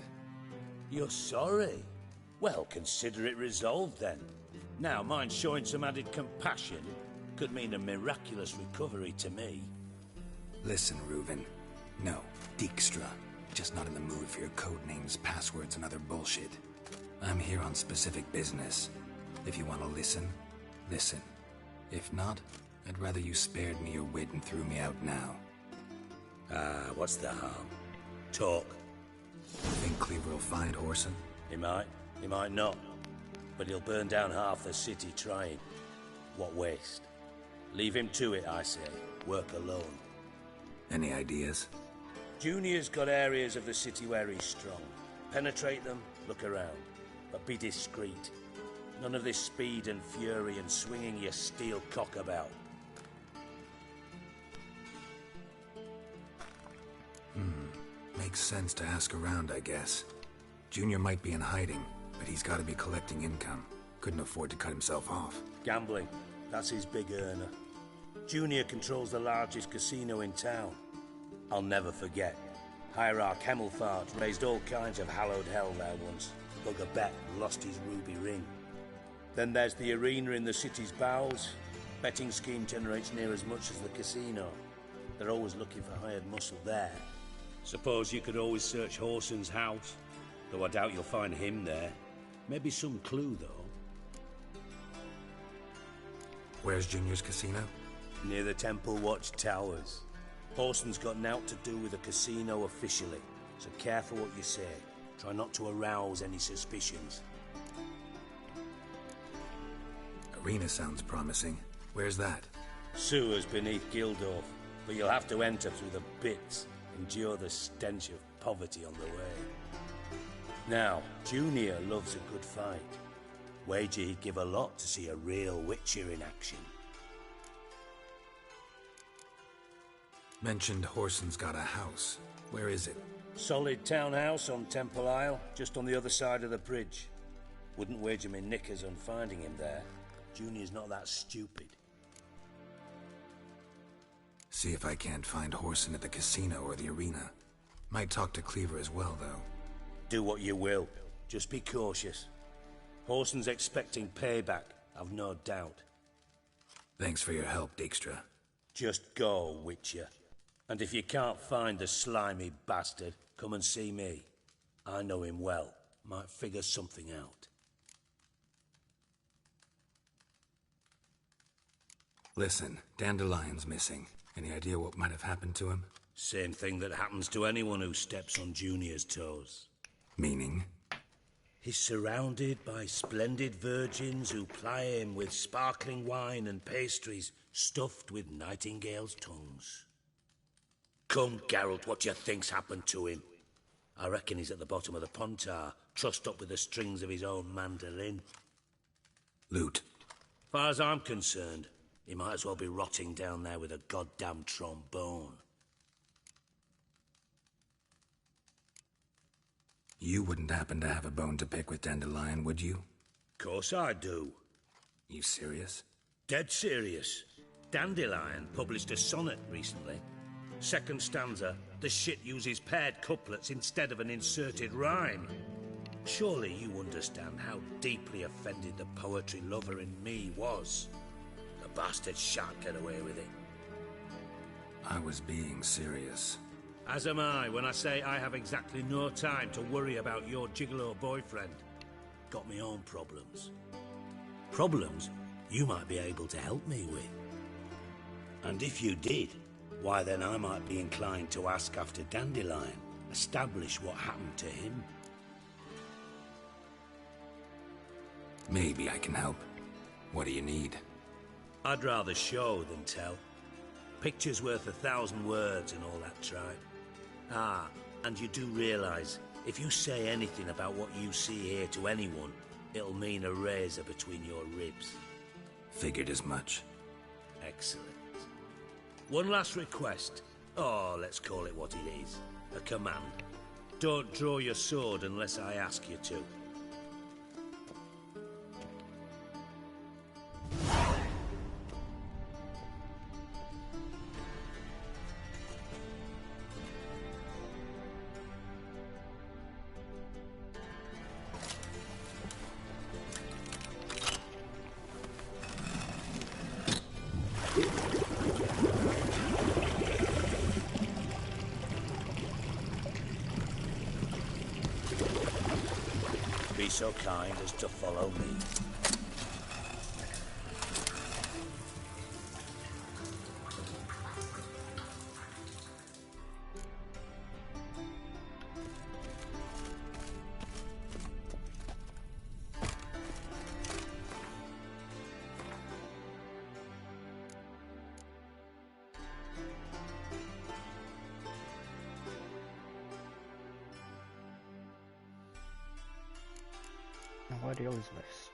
You're sorry? Well, consider it resolved then. Now, mind showing some added compassion could mean a miraculous recovery to me. Listen, Reuven. No, Dijkstra. Just not in the mood for your code names, passwords, and other bullshit. I'm here on specific business. If you want to listen, listen. If not, I'd rather you spared me your wit and threw me out now. What's the harm? Talk. Think Cleaver will find Horson? He might not. But he'll burn down half the city trying. What waste? Leave him to it, I say. Work alone. Any ideas? Junior's got areas of the city where he's strong. Penetrate them, look around. But be discreet. None of this speed and fury and swinging your steel cock about. Makes sense to ask around, I guess. Junior might be in hiding, but he's got to be collecting income. Couldn't afford to cut himself off. Gambling. That's his big earner. Junior controls the largest casino in town. I'll never forget. Hierarch Hemmelfart raised all kinds of hallowed hell there once. Bugger bet lost his ruby ring. Then there's the arena in the city's bowels. Betting scheme generates near as much as the casino. They're always looking for hired muscle there. Suppose you could always search Horson's house. Though I doubt you'll find him there. Maybe some clue, though. Where's Junior's casino? Near the Temple Watch Towers. Horson's got naught to do with the casino officially, so careful what you say. Try not to arouse any suspicions. Arena sounds promising. Where's that? Sewers beneath Gildorf, but you'll have to enter through the bits, endure the stench of poverty on the way. Now, Junior loves a good fight. Wager he'd give a lot to see a real Witcher in action. Mentioned Horson's got a house. Where is it? Solid townhouse on Temple Isle, just on the other side of the bridge. Wouldn't wager me knickers on finding him there. Junior's not that stupid. See if I can't find Horson at the casino or the arena. Might talk to Cleaver as well, though. Do what you will. Just be cautious. Horson's expecting payback, I've no doubt. Thanks for your help, Dijkstra. Just go, Witcher. And if you can't find the slimy bastard, come and see me. I know him well. Might figure something out. Listen, Dandelion's missing. Any idea what might have happened to him? Same thing that happens to anyone who steps on Junior's toes. Meaning? He's surrounded by splendid virgins who ply him with sparkling wine and pastries stuffed with nightingales' tongues. Come, Geralt, what do you think's happened to him? I reckon he's at the bottom of the pontar, trussed up with the strings of his own mandolin. Loot. Far as I'm concerned, he might as well be rotting down there with a goddamn trombone. You wouldn't happen to have a bone to pick with Dandelion, would you? Course I do. You serious? Dead serious. Dandelion published a sonnet recently. Second stanza, the shit uses paired couplets instead of an inserted rhyme. Surely you understand how deeply offended the poetry lover in me was. The bastard shan't get away with it. I was being serious. As am I when I say I have exactly no time to worry about your gigolo boyfriend. Got me own problems. Problems you might be able to help me with. And if you did, why then I might be inclined to ask after Dandelion, establish what happened to him. Maybe I can help. What do you need? I'd rather show than tell. Picture's worth 1,000 words and all that tribe. Ah, and you do realise, if you say anything about what you see here to anyone, it'll mean a razor between your ribs. Figured as much. Excellent. One last request. Oh, let's call it what it is. A command. Don't draw your sword unless I ask you to. Be so kind as to follow me. Now, where the hell is this?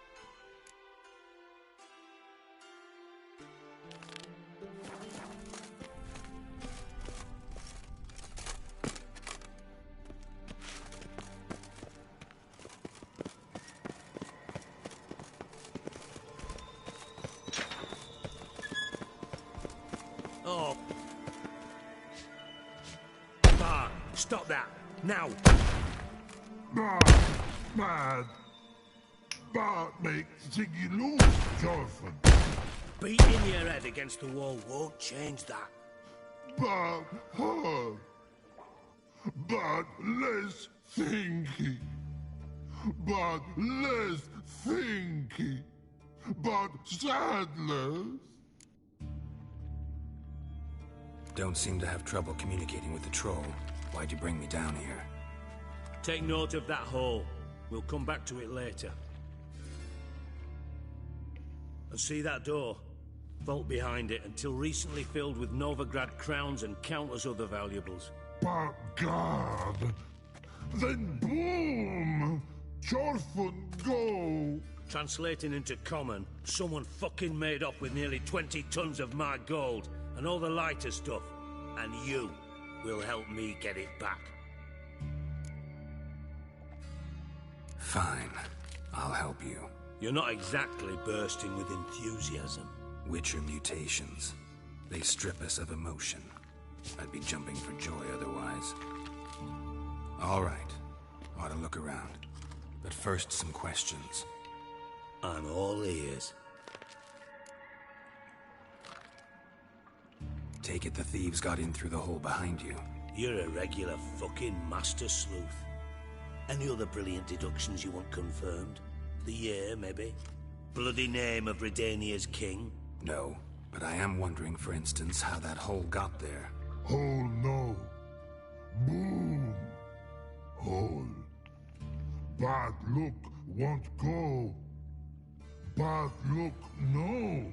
Oh. Bart, stop that. Now. Mad. Bart makes Ziggy lose, Jonathan. Beating your head against the wall won't change that. But hard. But less thinky. But less thinky. But sadless. Don't seem to have trouble communicating with the troll. Why'd you bring me down here? Take note of that hole. We'll come back to it later. And see that door? Vault behind it, until recently filled with Novigrad crowns and countless other valuables. But God! Then boom! Chorfun go! Translating into common, someone fucking made off with nearly 20 tons of my gold, and all the lighter stuff. And you will help me get it back. Fine. I'll help you. You're not exactly bursting with enthusiasm. Witcher mutations. They strip us of emotion. I'd be jumping for joy otherwise. All right. Ought to look around. But first, some questions. I'm all ears. Take it the thieves got in through the hole behind you. You're a regular fucking master sleuth. Any other brilliant deductions you want confirmed? The year, maybe? Bloody name of Redania's king? No. But I am wondering, for instance, how that hole got there. Hole no. Boom. Hole. Bad look won't go. Bad look no.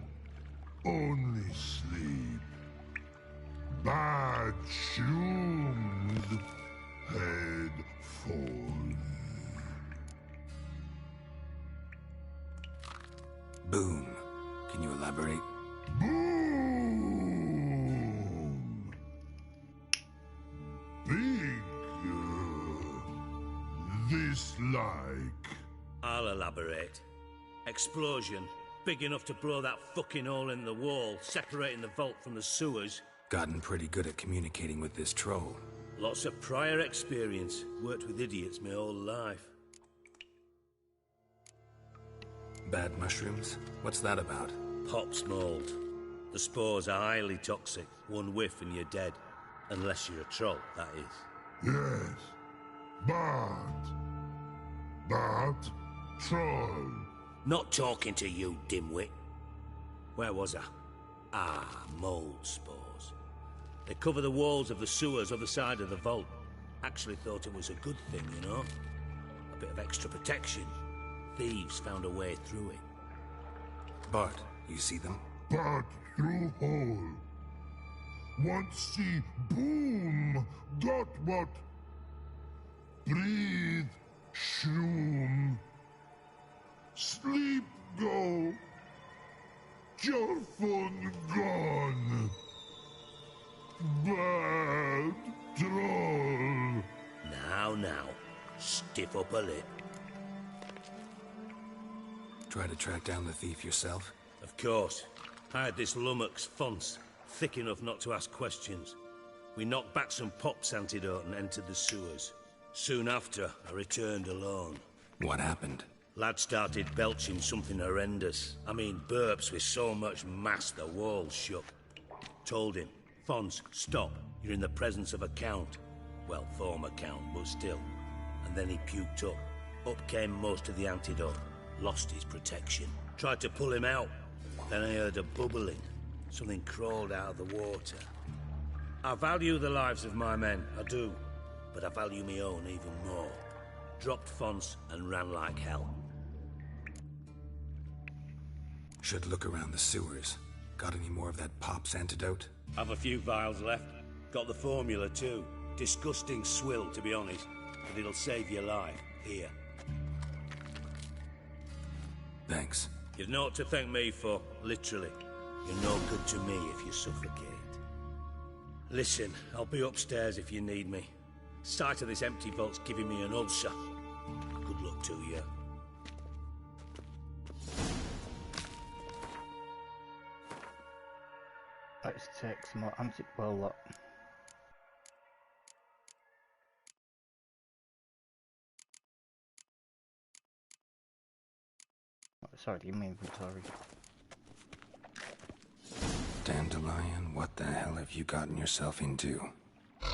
Only sleep. Bad shroomed. Head fall. Boom. Can you elaborate? Boom! Big. This like. I'll elaborate. Explosion. Big enough to blow that fucking hole in the wall, separating the vault from the sewers. Gotten pretty good at communicating with this troll. Lots of prior experience. Worked with idiots my whole life. Bad mushrooms? What's that about? Pops mold. The spores are highly toxic. One whiff and you're dead. Unless you're a troll, that is. Yes. Bad troll. Not talking to you, dimwit. Where was I? Ah, mold spores. They cover the walls of the sewers other side of the vault. Actually thought it was a good thing, you know? A bit of extra protection. Thieves found a way through it. Bart, you see them? Bad through hole. Want see boom. Got what? Breathe. Shroom. Sleep go. Your phone gone. Bad troll. Now. Stiff up a lip. Try to track down the thief yourself? Of course. I had this lummox Fons, thick enough not to ask questions. We knocked back some Pop's antidote and entered the sewers. Soon after, I returned alone. What happened? Lad started belching something horrendous. I mean, burps with so much mass the walls shook. Told him, Fons, stop. You're in the presence of a count. Well, former count, but still. And then he puked up. Up came most of the antidote. Lost his protection. Tried to pull him out. Then I heard a bubbling. Something crawled out of the water. I value the lives of my men, I do. But I value my own even more. Dropped Fons and ran like hell. Should look around the sewers. Got any more of that Pop's antidote? Have a few vials left. Got the formula too. Disgusting swill, to be honest. But it'll save your life. Here. Thanks. You've naught to thank me for, literally. You're no good to me if you suffocate. Listen, I'll be upstairs if you need me. Sight of this empty vault's giving me an ulcer. Good luck to you. Let's take some more well, look. Sorry, give me inventory. Dandelion, what the hell have you gotten yourself into? I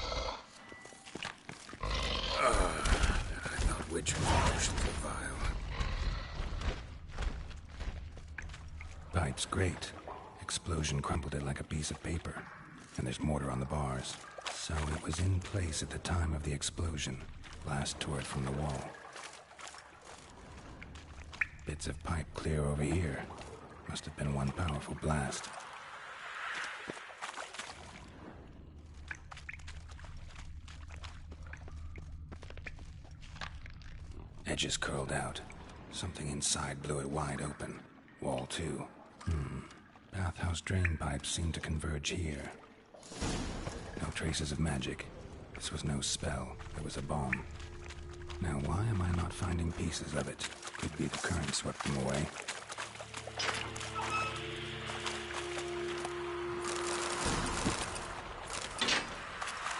thought witches and potions were vile. Pipe's great. Explosion crumpled it like a piece of paper. And there's mortar on the bars. So it was in place at the time of the explosion. Blast tore it from the wall. Bits of pipe clear over here. Must have been one powerful blast. Edges curled out. Something inside blew it wide open. Wall too. Bathhouse drain pipes seem to converge here. No traces of magic. This was no spell. It was a bomb. Now why am I not finding pieces of it? Could be the current swept them away.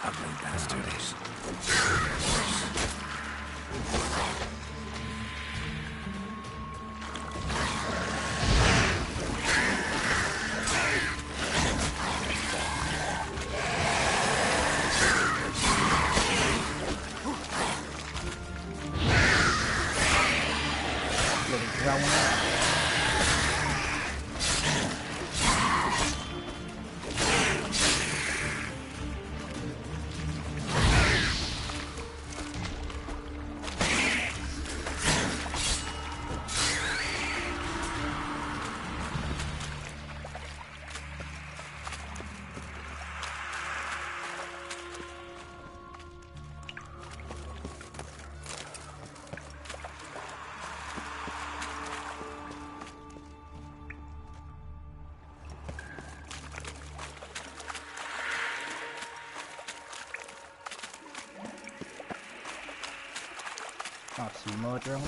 Ugly bastards. I'll see more drones.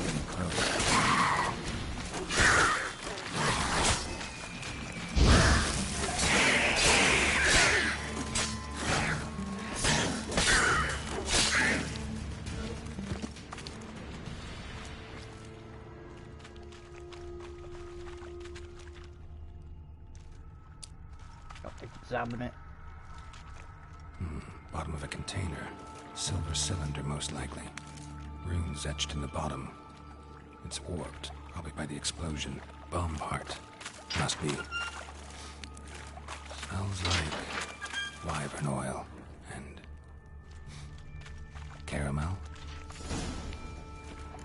Examine it. Bottom of a container. Silver cylinder, most likely. Runes etched in the bottom. It's warped, probably by the explosion. Bomb part. Must be. Smells like wyvern oil and caramel.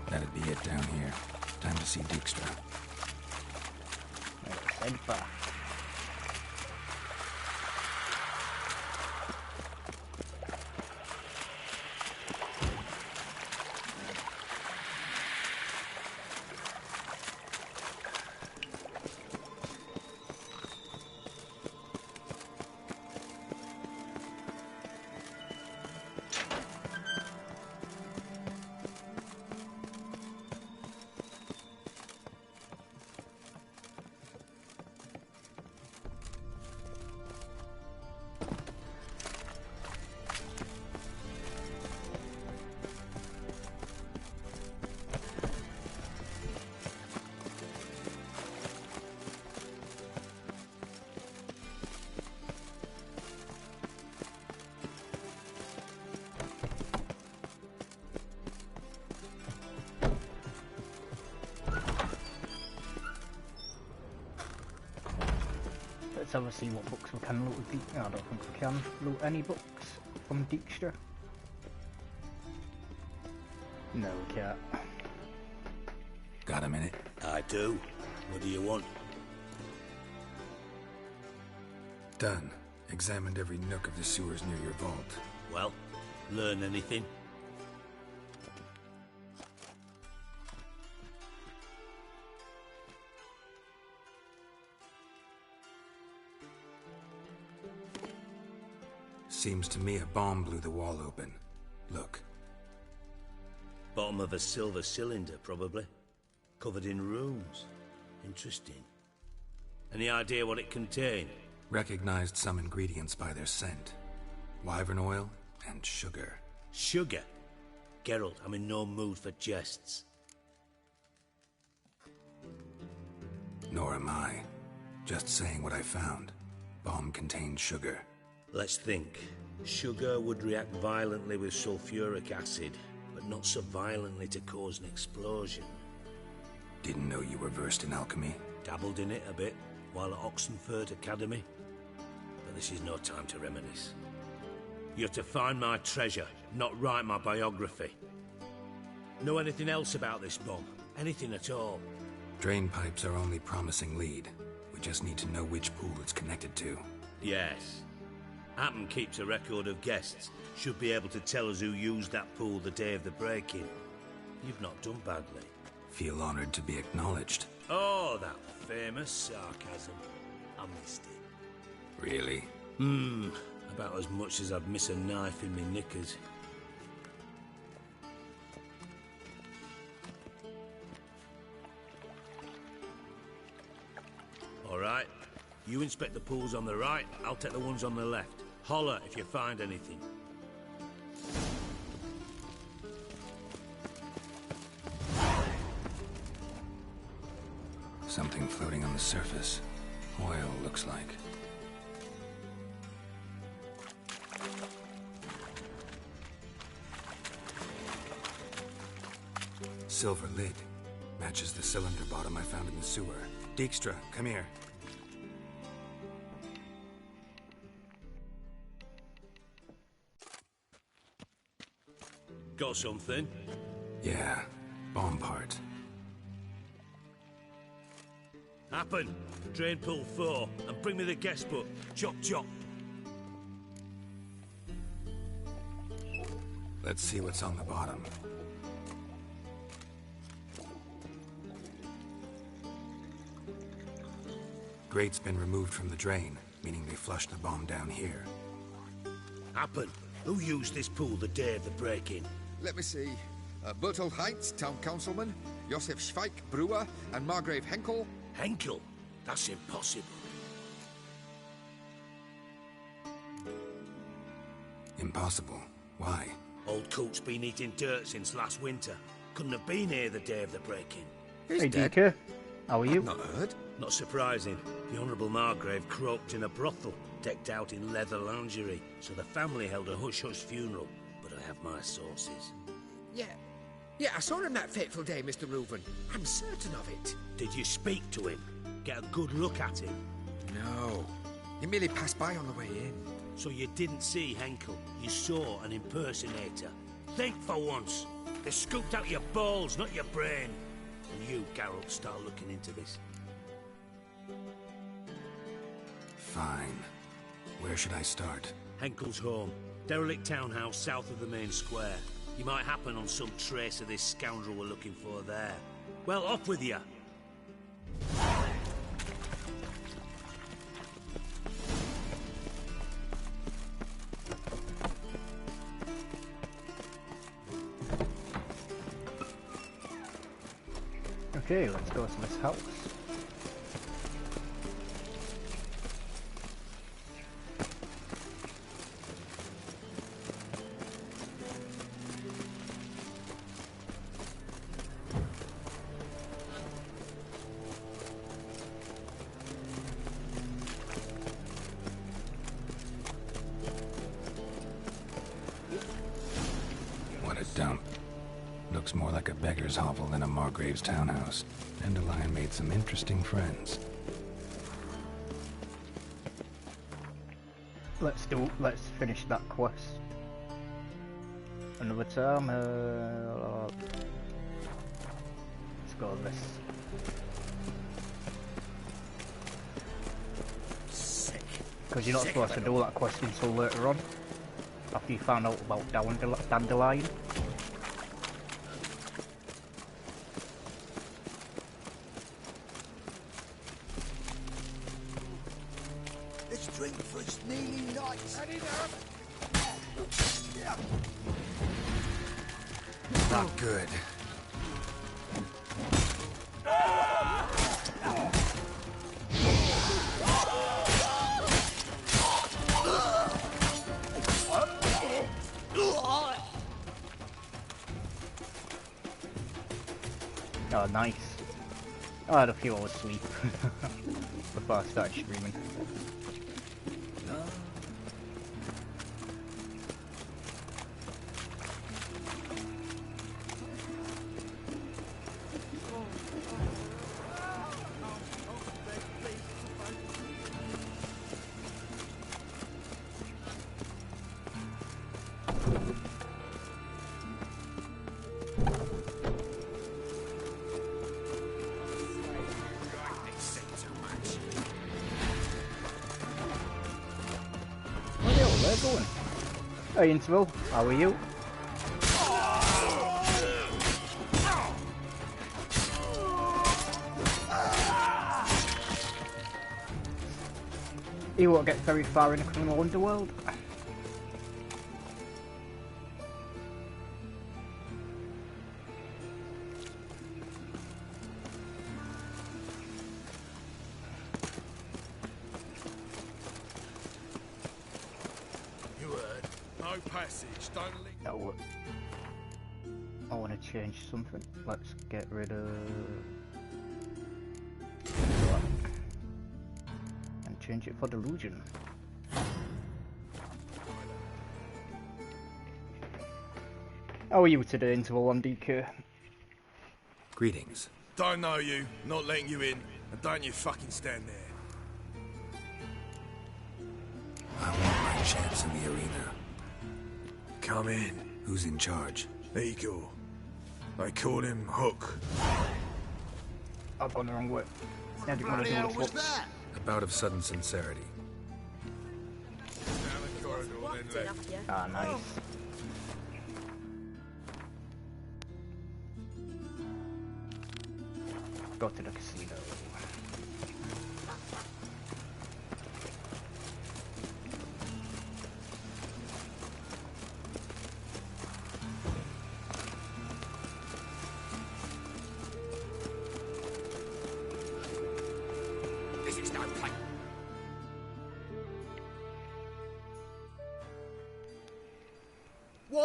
That'd be it down here. Time to see Dijkstra. Head back. Let's have a see what books we can loot with Dijkstra. I don't think we can loot any books from Dijkstra. No, we can't. Got a minute? I do. What do you want? Done. Examined every nook of the sewers near your vault. Well, learn anything? Seems to me a bomb blew the wall open. Look. Bottom of a silver cylinder, probably. Covered in runes. Interesting. Any idea what it contained? Recognized some ingredients by their scent. Wyvern oil and sugar. Sugar? Geralt, I'm in no mood for jests. Nor am I. Just saying what I found. Bomb contained sugar. Let's think. Sugar would react violently with sulfuric acid, but not so violently to cause an explosion. Didn't know you were versed in alchemy. Dabbled in it a bit, while at Oxenford Academy. But this is no time to reminisce. You're to find my treasure, not write my biography. Know anything else about this bomb? Anything at all? Drain pipes are only promising lead. We just need to know which pool it's connected to. Yes. Hammond keeps a record of guests. Should be able to tell us who used that pool the day of the break-in. You've not done badly. Feel honored to be acknowledged. Oh, that famous sarcasm. I missed it. Really? About as much as I'd miss a knife in me knickers. All right. You inspect the pools on the right, I'll take the ones on the left. Holler if you find anything. Something floating on the surface. Oil, looks like. Silver lid. Matches the cylinder bottom I found in the sewer. Dijkstra, come here. Got something? Yeah, bomb part. Happen. Drain pool 4, and bring me the guest book. Chop chop. Let's see what's on the bottom. Grate's been removed from the drain, meaning they flushed the bomb down here. Happen. Who used this pool the day of the break-in? Let me see. Bertolt Heinz, town councilman, Josef Schweik, brewer, and Margrave Henkel. Henkel? That's impossible. Impossible? Why? Old Coot's been eating dirt since last winter. Couldn't have been here the day of the break-in. Hey, DK. How are you? Not heard. Not surprising. The Honourable Margrave croaked in a brothel, decked out in leather lingerie, so the family held a hush-hush funeral. But I have my sources. Yeah, I saw him that fateful day, Mr. Reuven. I'm certain of it. Did you speak to him? Get a good look at him? No. He merely passed by on the way in. So you didn't see Henkel. You saw an impersonator. Think for once. They scooped out your balls, not your brain. And you, Geralt, start looking into this. Fine. Where should I start? Henkel's home. Derelict townhouse south of the main square. You might happen on some trace of this scoundrel we're looking for there. Well, off with you. Okay, let's go to this house. What a dump. Looks more like a beggar's hovel than a Margrave's townhouse. Dandelion made some interesting friends. Let's finish that quest. Another time, let's go with this. Because you're not supposed to do that quest until later on, after you found out about Dandelion. Drink for its kneeling nights. Not good. Oh, nice. I had a few hours sleep before I started streaming. Going. Hey Interval, how are you? You won't get very far in the criminal underworld. I want to change something. Let's get rid of that and change it for delusion. How are you today, Interval on DK? Greetings. Don't know you, not letting you in, and don't you fucking stand there. I want my chance in the arena. Come in. Who's in charge? Eagle. They call him Hook. I've gone the wrong way. I didn't want to do this one. A bout of sudden sincerity. Ah, nice. Go to the casino.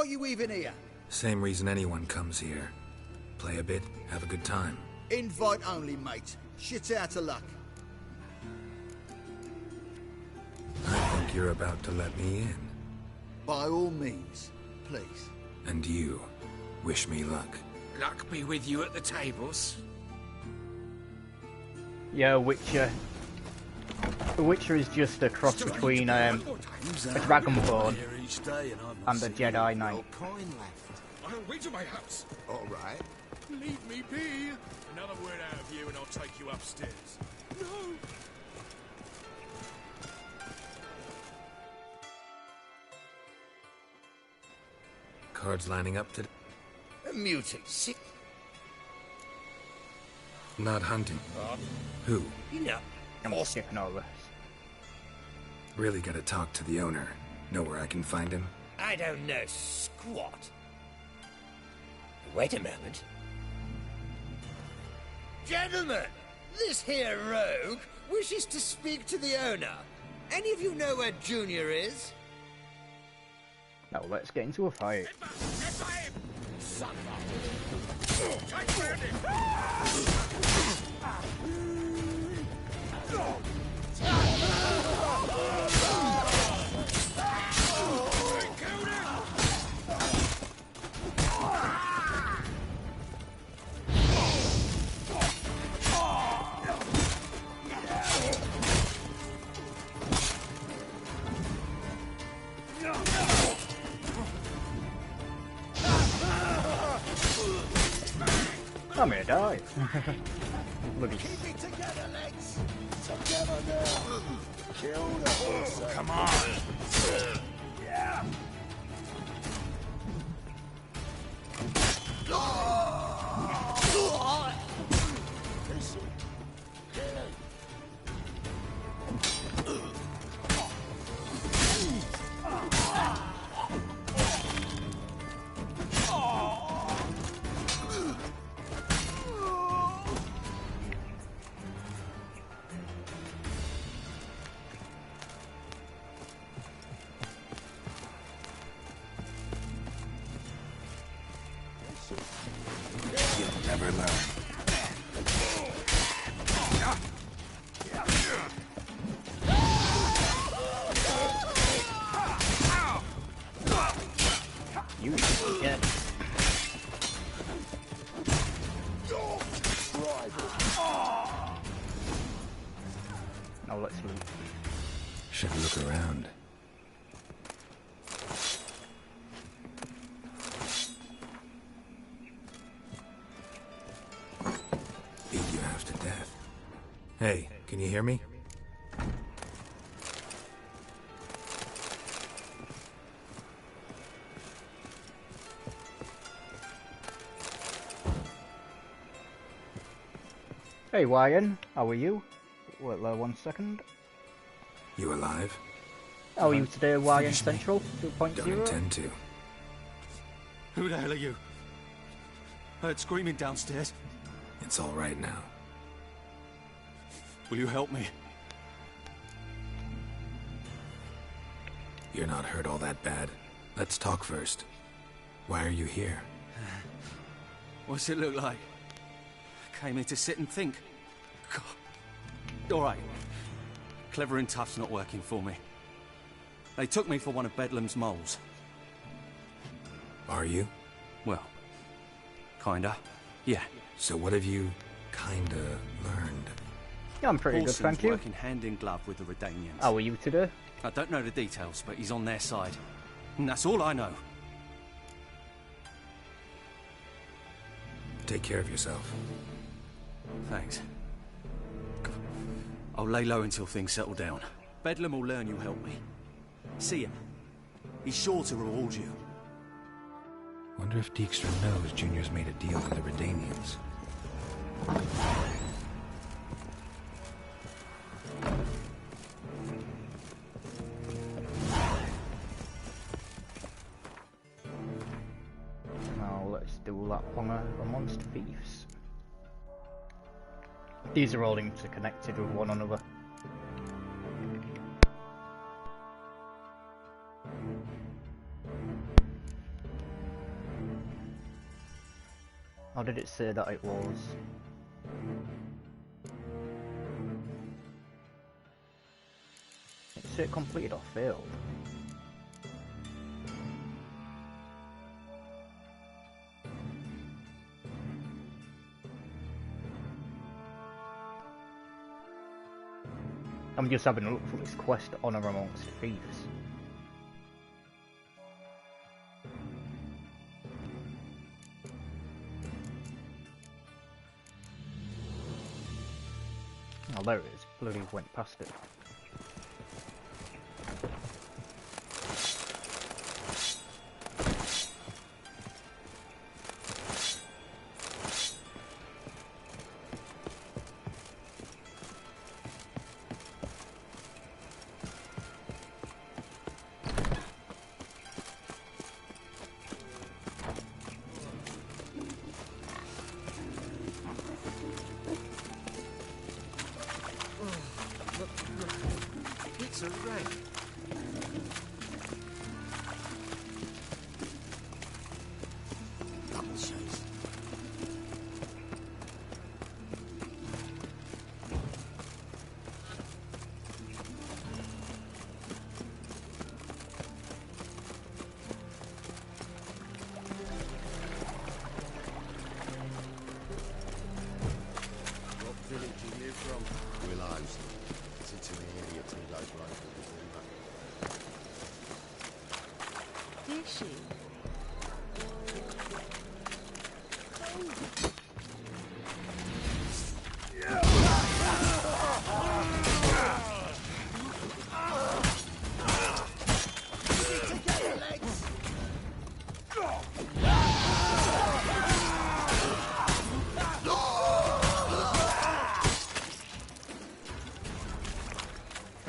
are you even here? Same reason anyone comes here. Play a bit, have a good time. Invite only, mate. Shit out of luck. I think you're about to let me in. By all means, please. And you, wish me luck. Luck be with you at the tables. Yeah, Witcher. The Witcher is just a cross between a Dragonborn and a Jedi Knight. I'll wait to my house. All right. Leave me be. Another word out of you and I'll take you upstairs. No. Cards lining up to... A mutant sick. Not hunting. Who? You know. I'm skipping all this. Really gotta talk to the owner. Know where I can find him? I don't know squat. Wait a moment. Gentlemen, this here rogue wishes to speak to the owner. Any of you know where Junior is? Now let's get into a fight. I'm gonna die. Bloody. Keep it together, legs. Together now. Kill the horse. Come on. Yeah. You'll never learn. You get. Now let's loot. Should look around. Beat you half to death. Hey, can you hear me? Hey Ryan, how are you? Wait there 1 second. You alive? How are you today, Ryan Central 2.0? Don't intend to. Who the hell are you? Heard screaming downstairs. It's all right now. Will you help me? You're not hurt all that bad. Let's talk first. Why are you here? What's it look like? Came here to sit and think. God. All right. Clever and tough's not working for me. They took me for one of Bedlam's moles. Are you? Well, kinda. Yeah. So what have you kinda learned? Yeah, I'm pretty good, thank you. Working hand in glove with the Redanians. How are you today? I don't know the details, but he's on their side. And that's all I know. Take care of yourself. Thanks. I'll lay low until things settle down. Bedlam will learn you helped me. See him. He's sure to reward you. Wonder if Dijkstra knows Junior's made a deal with the Redanians. Now let's do that one amongst thieves. These are all interconnected with one another. Or did it say that it was? Did it say it completed or failed? I'm just having a look for this quest, Honour Amongst Thieves. Oh, there it is. Bloody went past it.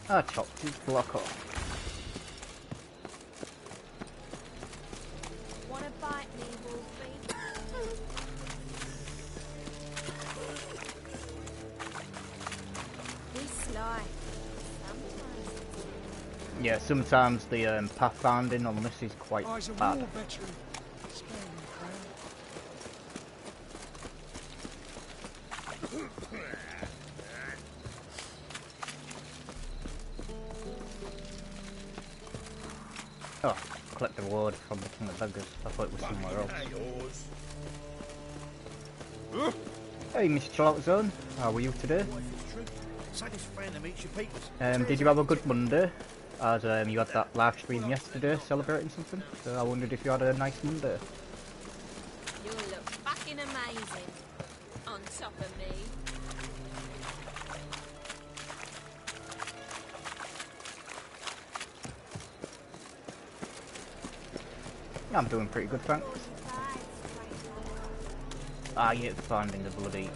I chopped his block off. Wanna bite me, Wolfie? This life. Yeah, sometimes the pathfinding on this is quite bad. Oh, collect the reward from the King of Beggars. I thought it was somewhere else. Hey, Mr. Charlton, how are you today? Did you have a good Monday? As you had that live stream yesterday celebrating something, so I wondered if you had a nice Monday. You'll look fucking amazing on top of me. I'm doing pretty good, thanks. Ah, yeah, finding the bloody...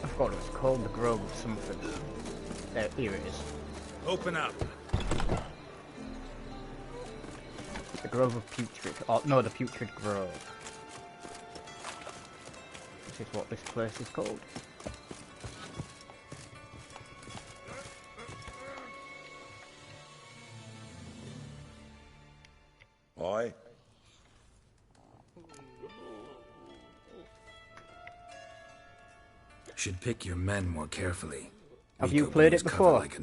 I forgot it was called, the Grove of something. There, here it is. Open up. The Grove of Putrid. Oh, no, the Putrid Grove. This is what this place is called. Aye. Should pick your men more carefully. Have you played it before? Like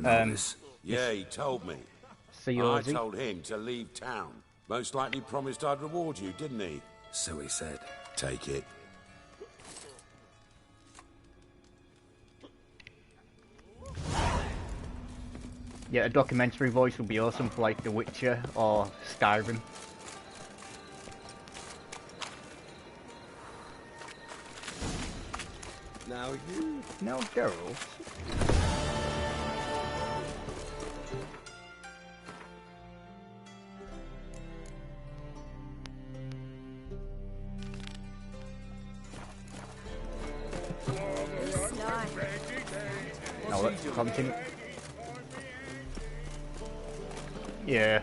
yeah, he told me. I told him to leave town. Most likely promised I'd reward you, didn't he? So he said. Take it. Yeah, a documentary voice would be awesome for like The Witcher or Skyrim. Now you... No, Geralt. Now let's continue. Yeah.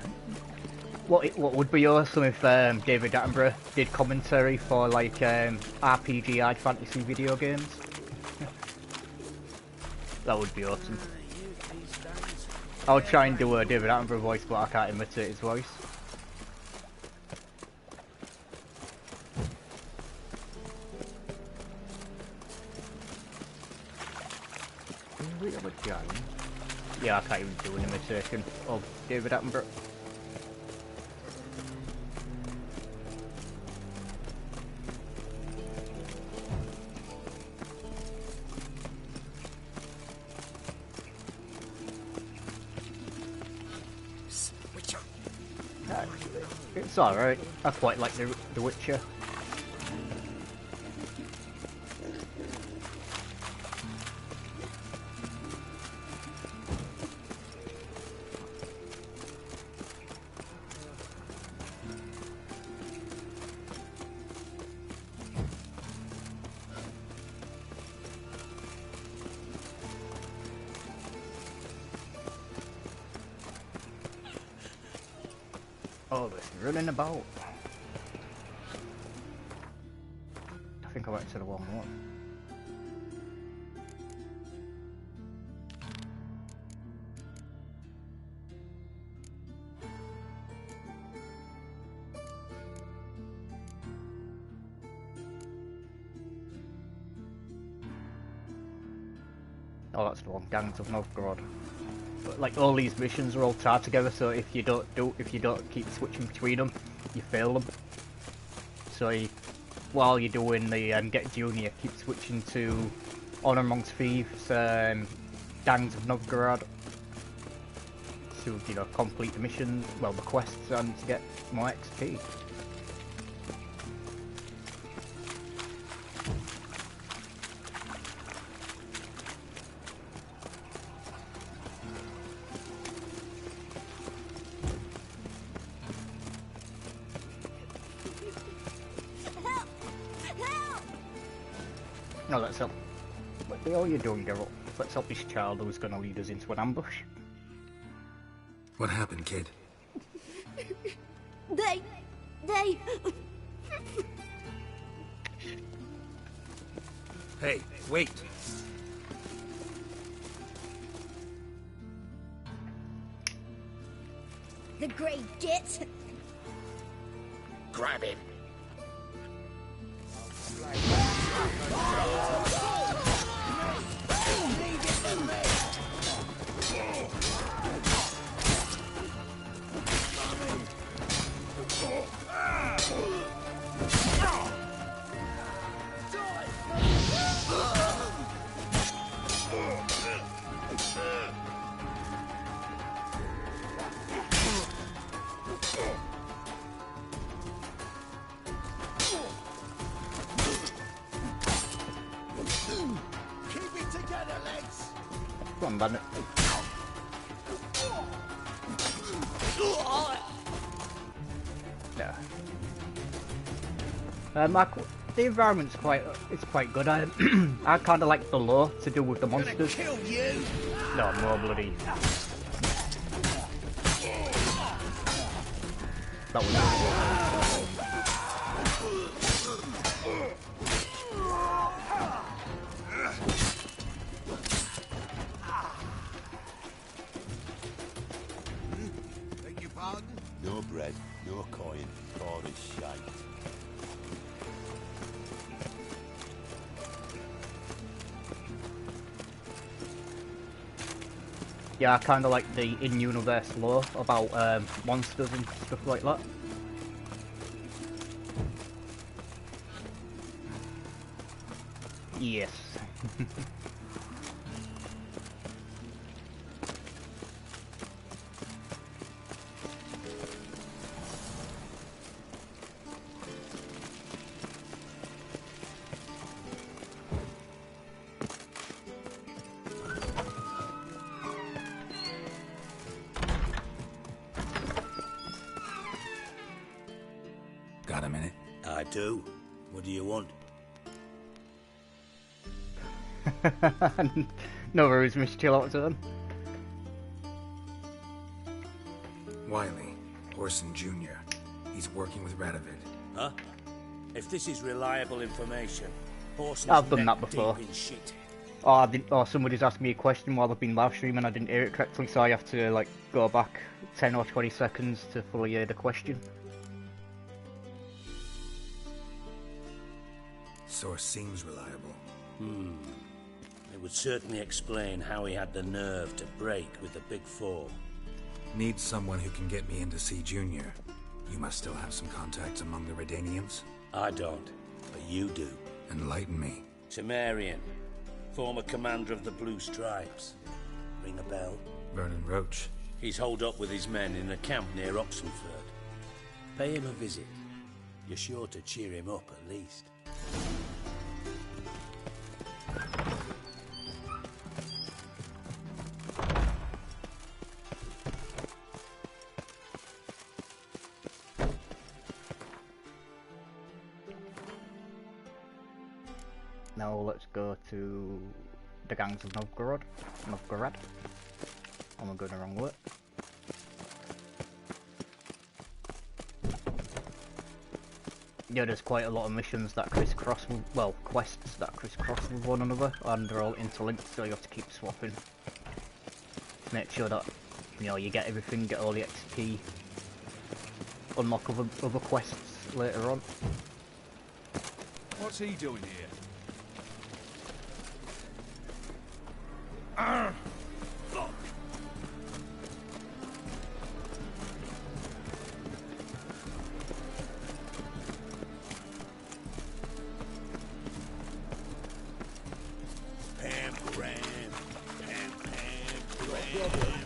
What would be awesome if David Attenborough did commentary for like RPG high fantasy video games. That would be awesome. I'll try and do a David Attenborough voice, but I can't imitate his voice. of a giant. Yeah, I can't even do an imitation of David Attenborough. It's alright. I quite like The Witcher. Oh, this running about. I think I went to the wrong one. Oh, that's the one. Gangs of Nilfgaard. But like all these missions are all tied together, so if you don't keep switching between them, you fail them. So while you're doing the Get Junior, keep switching to Honor Amongst Thieves, Gangs of Nilfgaard, to complete the missions, well the quests, and to get more XP. No, let's help. What the hell are you doing, Geralt? Let's help this child who's going to lead us into an ambush. What happened, kid? They... Hey, wait! The great git! Grab him! Come on, bandit. Yeah. The environment's quite good. I kind of like the lore to do with the monsters. Kill you. No, more bloody. That was. Beg your pardon? No bread, no coin, all this shite. Yeah, I kind of like the in-universe lore about monsters and stuff like that. Yes. Got a minute? I do. What do you want? No worries, Mr. Chillotton. Wiley, Orson Jr. He's working with Radovid. Huh? If this is reliable information, Orson I've done that before. deep in shit. Or somebody's asked me a question while they've been live streaming, I didn't hear it correctly, so I have to like go back 10 or 20 seconds to fully hear the question. Source seems reliable. They It would certainly explain how he had the nerve to break with the Big Four. Need someone who can get me in to see Junior. You must still have some contacts among the Redanians? I don't, but you do. Enlighten me. Temerian, former commander of the Blue Stripes. Ring a bell? Vernon Roach. He's holed up with his men in a camp near Oxenford. Pay him a visit. You're sure to cheer him up at least. Now let's go to the gangs of Novgorod. I'm going the wrong way. Yeah, there's quite a lot of missions that crisscross, well, quests that crisscross with one another, and they're all interlinked, so you have to keep swapping. To make sure that, you know, you get everything, get all the XP, unlock other quests later on. What's he doing here? Fuck! Pam, Ram. Pam, Ram.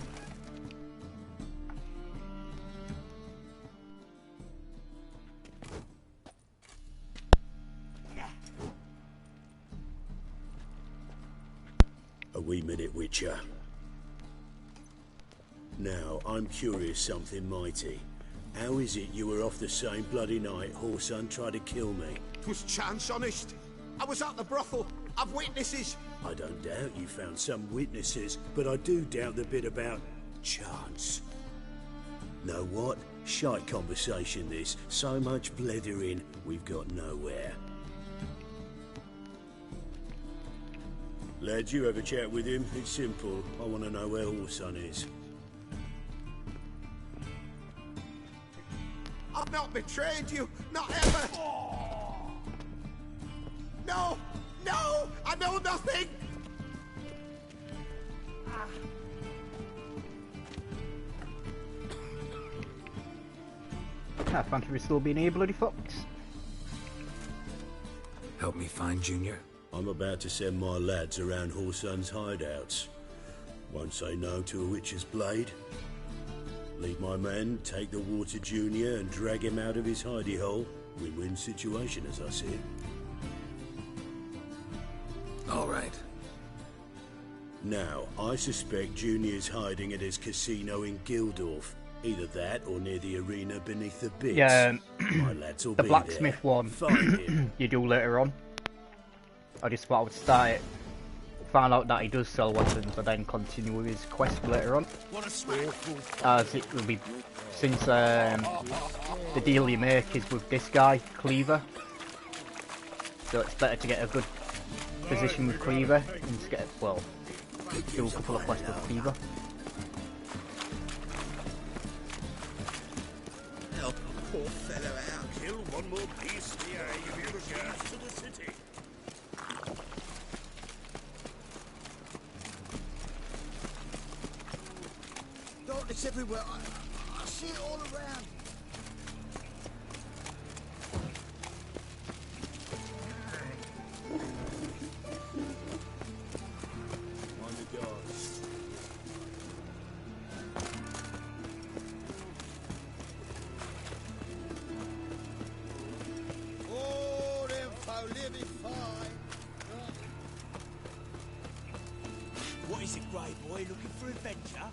A wee minute, Witcher. Now, I'm curious something mighty. How is it you were off the same bloody night Whoreson tried to kill me? 'Twas chance, honest. I was at the brothel. I've witnesses. I don't doubt you found some witnesses, but I do doubt the bit about chance. Know what? Shite conversation this. So much blethering, we've got nowhere. Lads, you have a chat with him? It's simple. I want to know where Whoreson is. I've not betrayed you. Not ever. No! No! I know nothing! I fancy we still being here, bloody fox. Help me find Junior? I'm about to send my lads around Whoreson's hideouts. Won't say no to a witch's blade. Lead my men, take the Water Junior and drag him out of his hidey hole. Win-win situation as I see it. All right. Now, I suspect Junior's hiding at his casino in Gildorf. Either that or near the arena beneath the bits. Yeah, my lads will the be blacksmith there. one Find him. you do later on. I just thought I would start it, find out that he does sell weapons, and then continue with his quest later on. As it will be, since the deal you make is with this guy, Cleaver. So it's better to get a good position with Cleaver and to get, well, do a couple of quests with Cleaver. Help a poor fellow out. Kill one more beast here. You hear the gas to the city. Darkness everywhere. I see it all around. On the guards. Oh, them folk living fine. What is it, Grey Boy? Looking for adventure?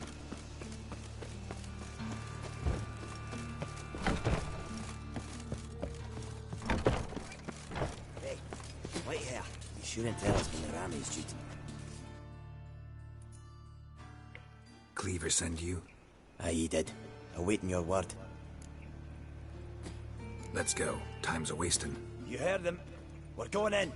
Hey, wait here. You shouldn't tell us when the Rami's due to... Cleaver send you? Aye, he did. Awaiting your word. Let's go. Time's a-wasting. You heard them. We're going in.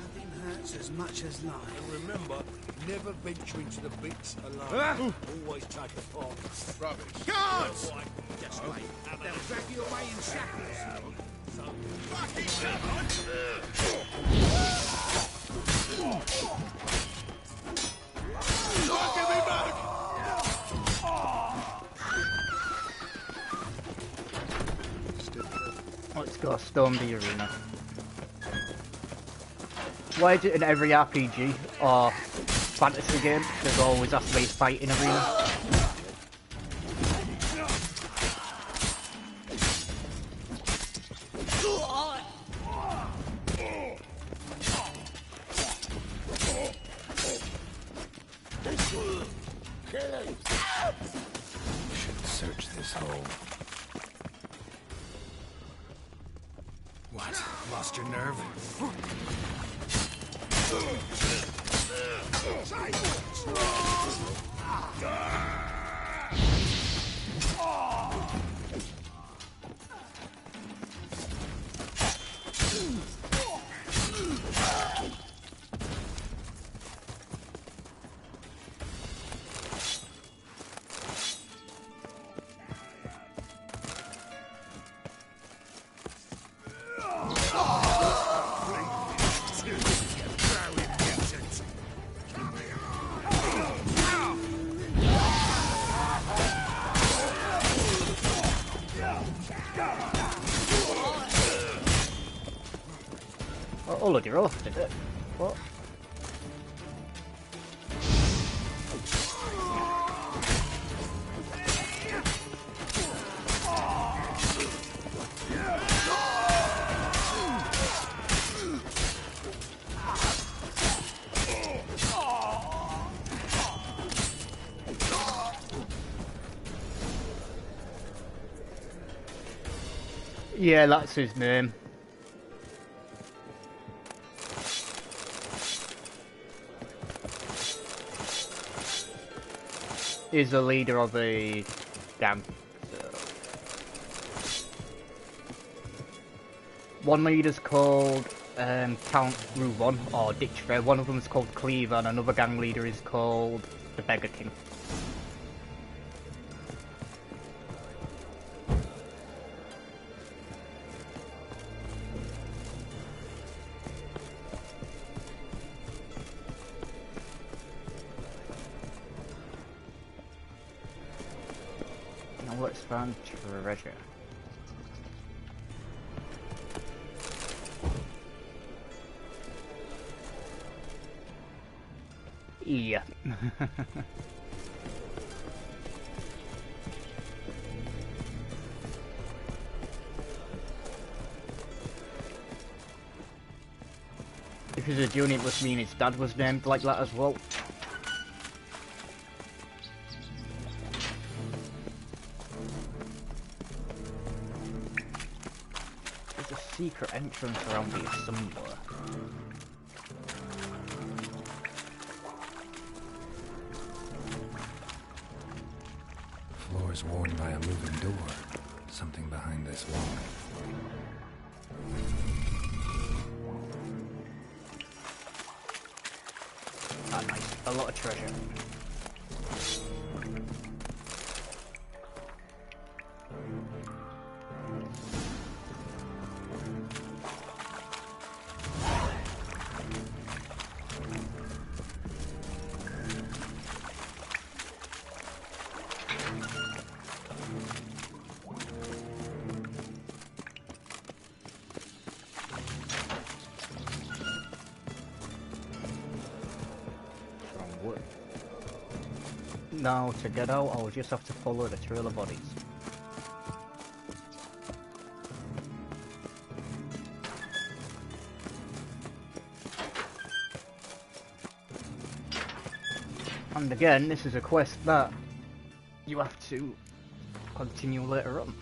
Nothing hurts as much as life. And remember, never venture into the bits alone. Always take a part. Rubbish. Guards! Just Oh. wait. They'll drag you away in shackles. Fucking Let's go storm the arena. Why is it in every RPG or fantasy game there's always has to be a fighting arena? Should search this hole. What? Lost your nerve? Oh, look, you're off, did it? What? Yeah, that's his name. Is the leader of a gang. So. One leader's called Count Ruvon or Ditchfair. One of them is called Cleaver, and another gang leader is called the Beggar King. Now let's find treasure. Yeah. If he's a junior, it must mean his dad was named like that as well. There's a secret entrance around here somewhere. Floor is worn by a moving door. Something behind this wall. Ah, nice. A lot of treasure. Now, to get out, I'll just have to follow the trail of bodies. And again, this is a quest that you have to continue later on.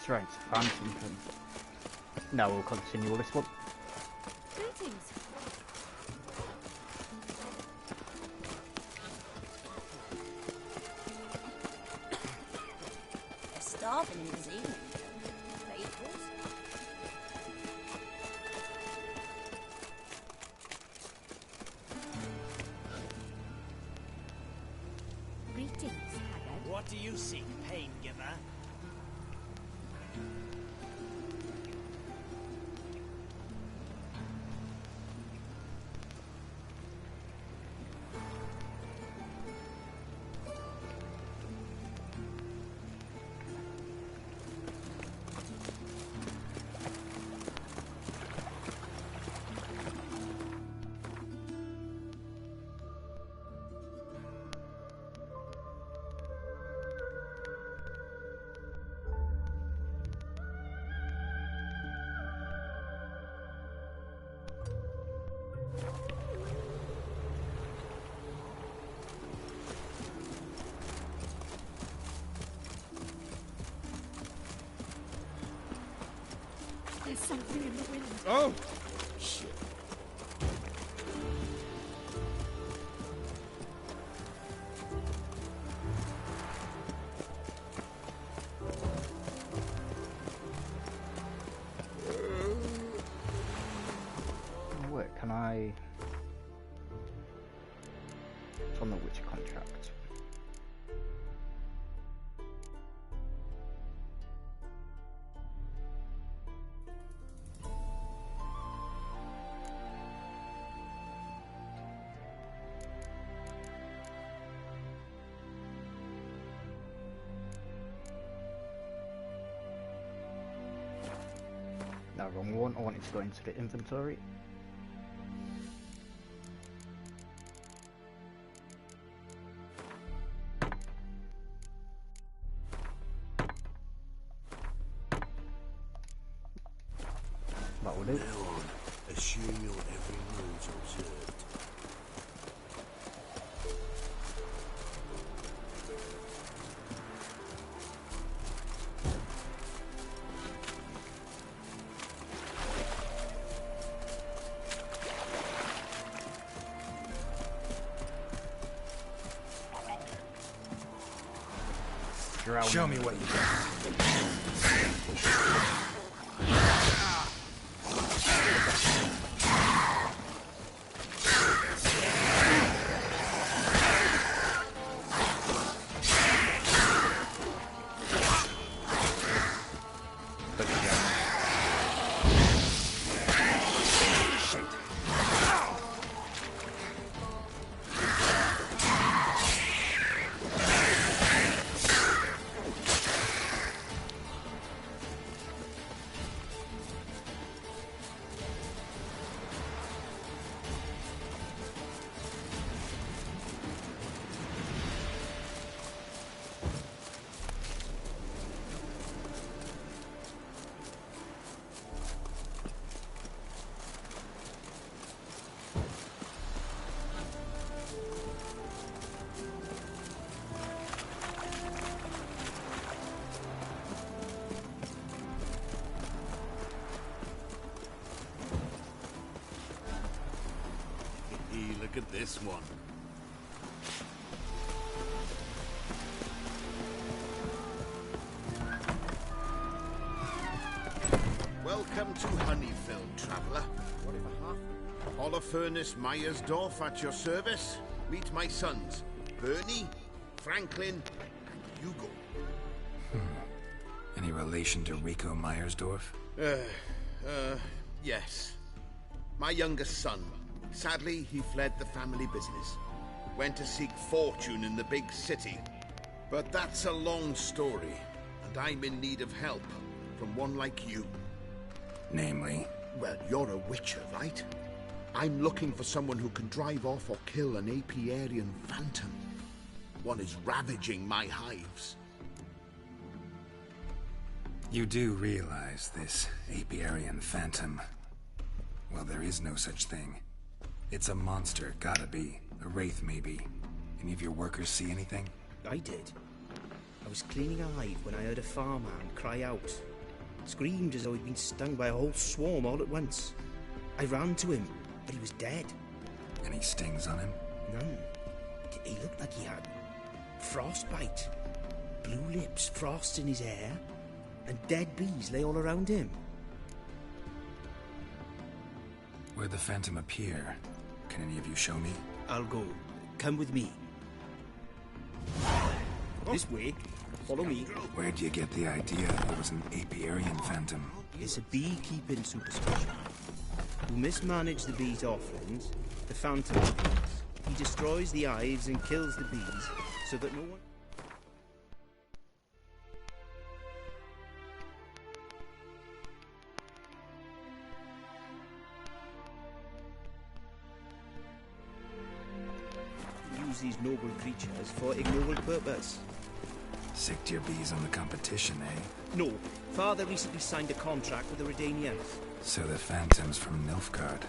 trying to find something. Now we'll continue with this one. Greetings. They're starving in this evening. Fables. Greetings, Haggard. What do you seek, pain giver? There's something in the wind. Oh! Shit. Wait, can I... It's on the Witcher contract. No, wrong one. I wanted to go into the inventory. That will do. Now on, assume your every move's observed. Show me what you Look at this one. Welcome to Honeyfield, traveller. Holofernes Meyersdorf at your service. Meet my sons, Bernie, Franklin, and Hugo. Any relation to Rico Meyersdorf? Yes. My youngest son. Sadly, he fled the family business. Went to seek fortune in the big city. But that's a long story, and I'm in need of help from one like you. Namely? Well, you're a witcher, right? I'm looking for someone who can drive off or kill an Apiarian phantom. One is ravaging my hives. You do realize this Apiarian phantom? Well, there is no such thing. It's a monster, gotta be. A wraith, maybe. Any of your workers see anything? I did. I was cleaning a hive when I heard a farmhand cry out. Screamed as though he'd been stung by a whole swarm all at once. I ran to him, but he was dead. Any stings on him? None. He looked like he had frostbite. Blue lips, frost in his hair, and dead bees lay all around him. Where'd the phantom appear? Can any of you show me? I'll go. Come with me. This way. Follow me. Where'd you get the idea it was an apiarian phantom? It's a beekeeping superstition. Who mismanage the bees' offerings, the phantom appears. He destroys the hives and kills the bees so that no one... use these noble creatures for ignoble purpose. Sick to your bees on the competition, eh? No. Father recently signed a contract with the Redanians. So the phantom's from Nilfgaard.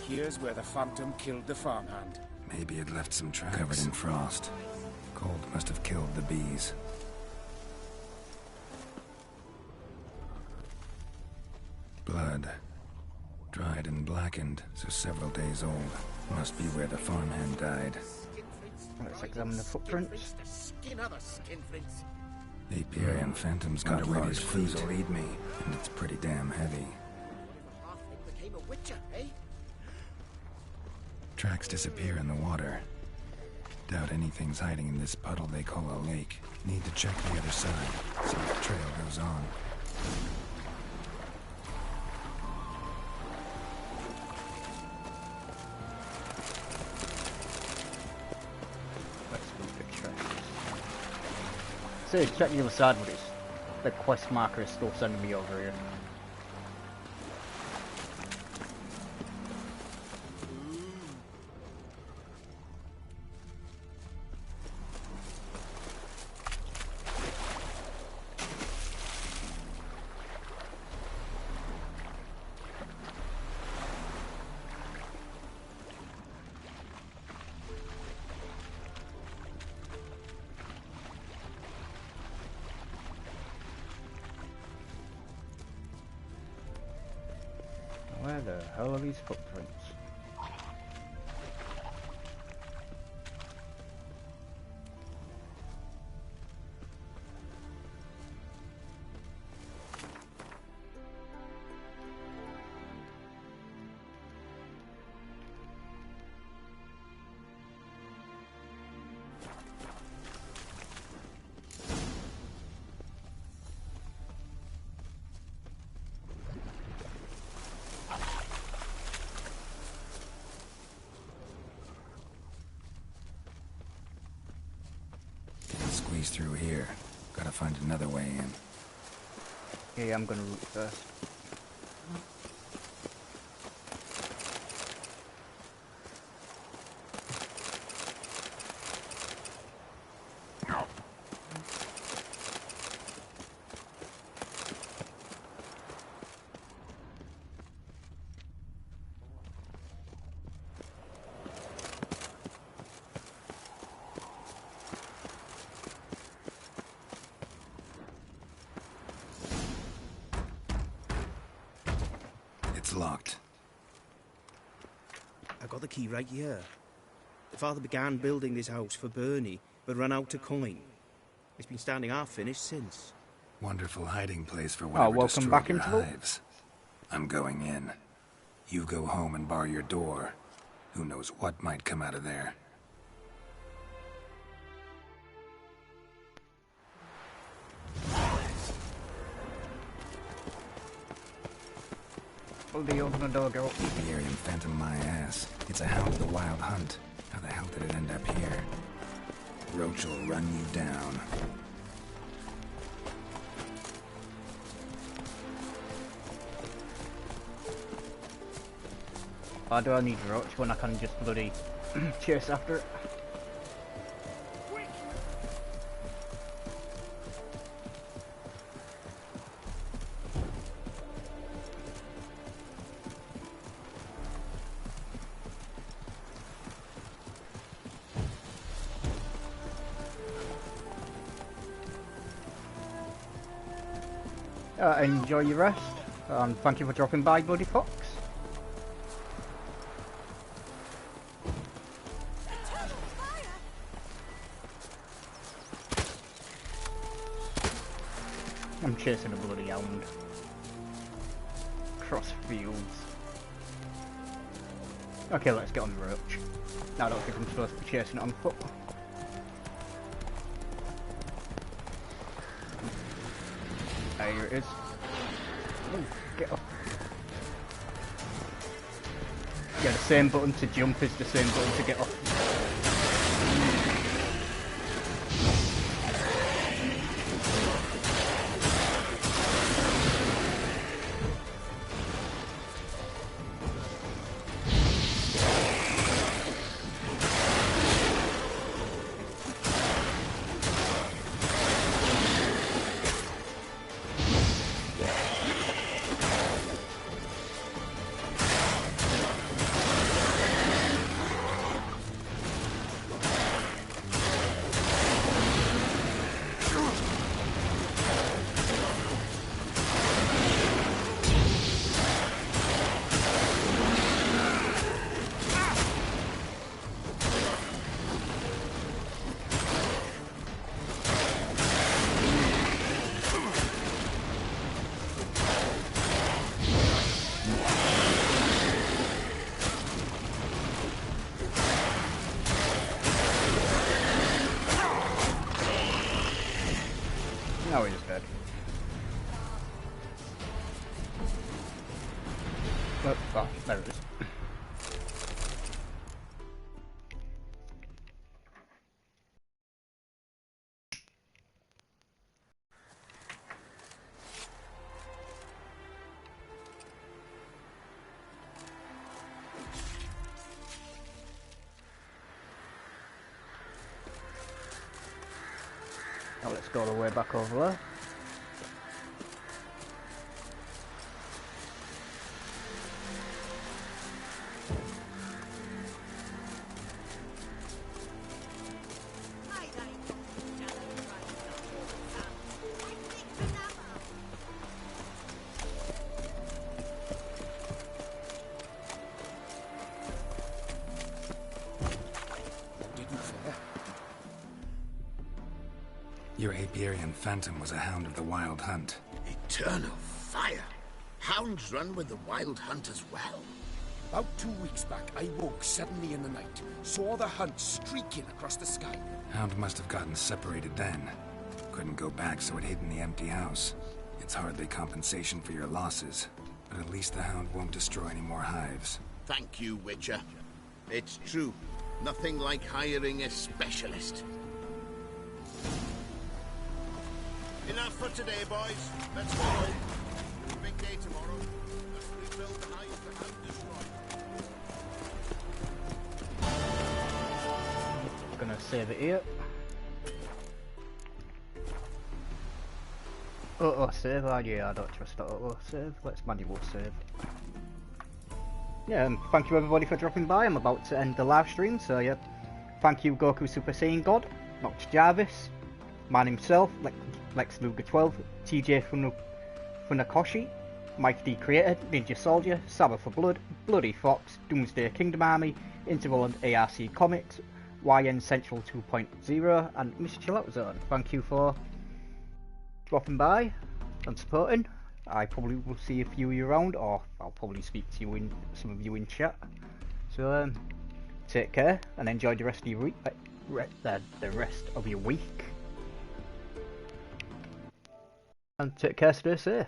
Here's where the phantom killed the farmhand. Maybe it left some tracks. Covered in frost. Cold must have killed the bees. Blood. Dried and blackened, so several days old. Must be where the farmhand died. Let's examine the footprints. Skin other skinflints. The Apiarian phantom's got a large feet to lead me, and it's pretty damn heavy. Halfling became a witcher, eh? Tracks disappear in the water. Doubt anything's hiding in this puddle they call a lake. Need to check the other side, see if the trail goes on. Let's look at tracks. So check the other side, but it's the quest marker is still sending me over here. Where the hell are these footprints? Squeeze through here. Gotta find another way in. Yeah, I'm gonna root first. It's locked. I got the key right here. Father began building this house for Bernie, but ran out of coin. It's been standing half finished since. Wonderful hiding place for whatever welcome back destroyed your into hives. I'm going in. You go home and bar your door. Who knows what might come out of there. Open the door, Geralt. Apiarian phantom my ass. It's a hound of the wild hunt. How the hell did it end up here? Roach will run you down. Why do I need Roach when I can just bloody chase after it? Enjoy your rest, and thank you for dropping by, Bloody Fox. I'm chasing a bloody hound. Cross fields. Okay, let's get on the roach. No, I don't think I'm supposed to be chasing it on foot. Here it is. Ooh, get up. Yeah, the same button to jump is the same button to get off. No, he just dead. Oh, there it is. Now let's go all the way back over there. Your Aperian Phantom was a hound of the Wild Hunt. Eternal fire! Hounds run with the Wild Hunt as well. About 2 weeks back, I woke suddenly in the night, saw the hunt streaking across the sky. Hound must have gotten separated then. Couldn't go back, so it hid in the empty house. It's hardly compensation for your losses, but at least the hound won't destroy any more hives. Thank you, Witcher. It's true. Nothing like hiring a specialist. Enough for today, boys. Let's go home. It's a big day tomorrow. Let's rebuild the hive the hound destroyed. Gonna save it here. Auto save, yeah, I don't trust that auto save. Let's manual save. Yeah, thank you everybody for dropping by. I'm about to end the live stream, so yeah. Thank you Goku Super Saiyan God, Nox Jarvis, Man himself, Lex Luger 12, TJ Funakoshi, Mike D Creator, Ninja Soldier, Sabbath for Blood, Bloody Fox, Doomsday Kingdom Army, Interval and ARC Comics, YN Central 2.0, and Mr. Chill Out Zone. Thank you for dropping by and supporting. I probably will see a few of you around, or I'll probably speak to you in some of you in chat. So take care and enjoy the rest of your week. The rest of your week. And take care, stay safe.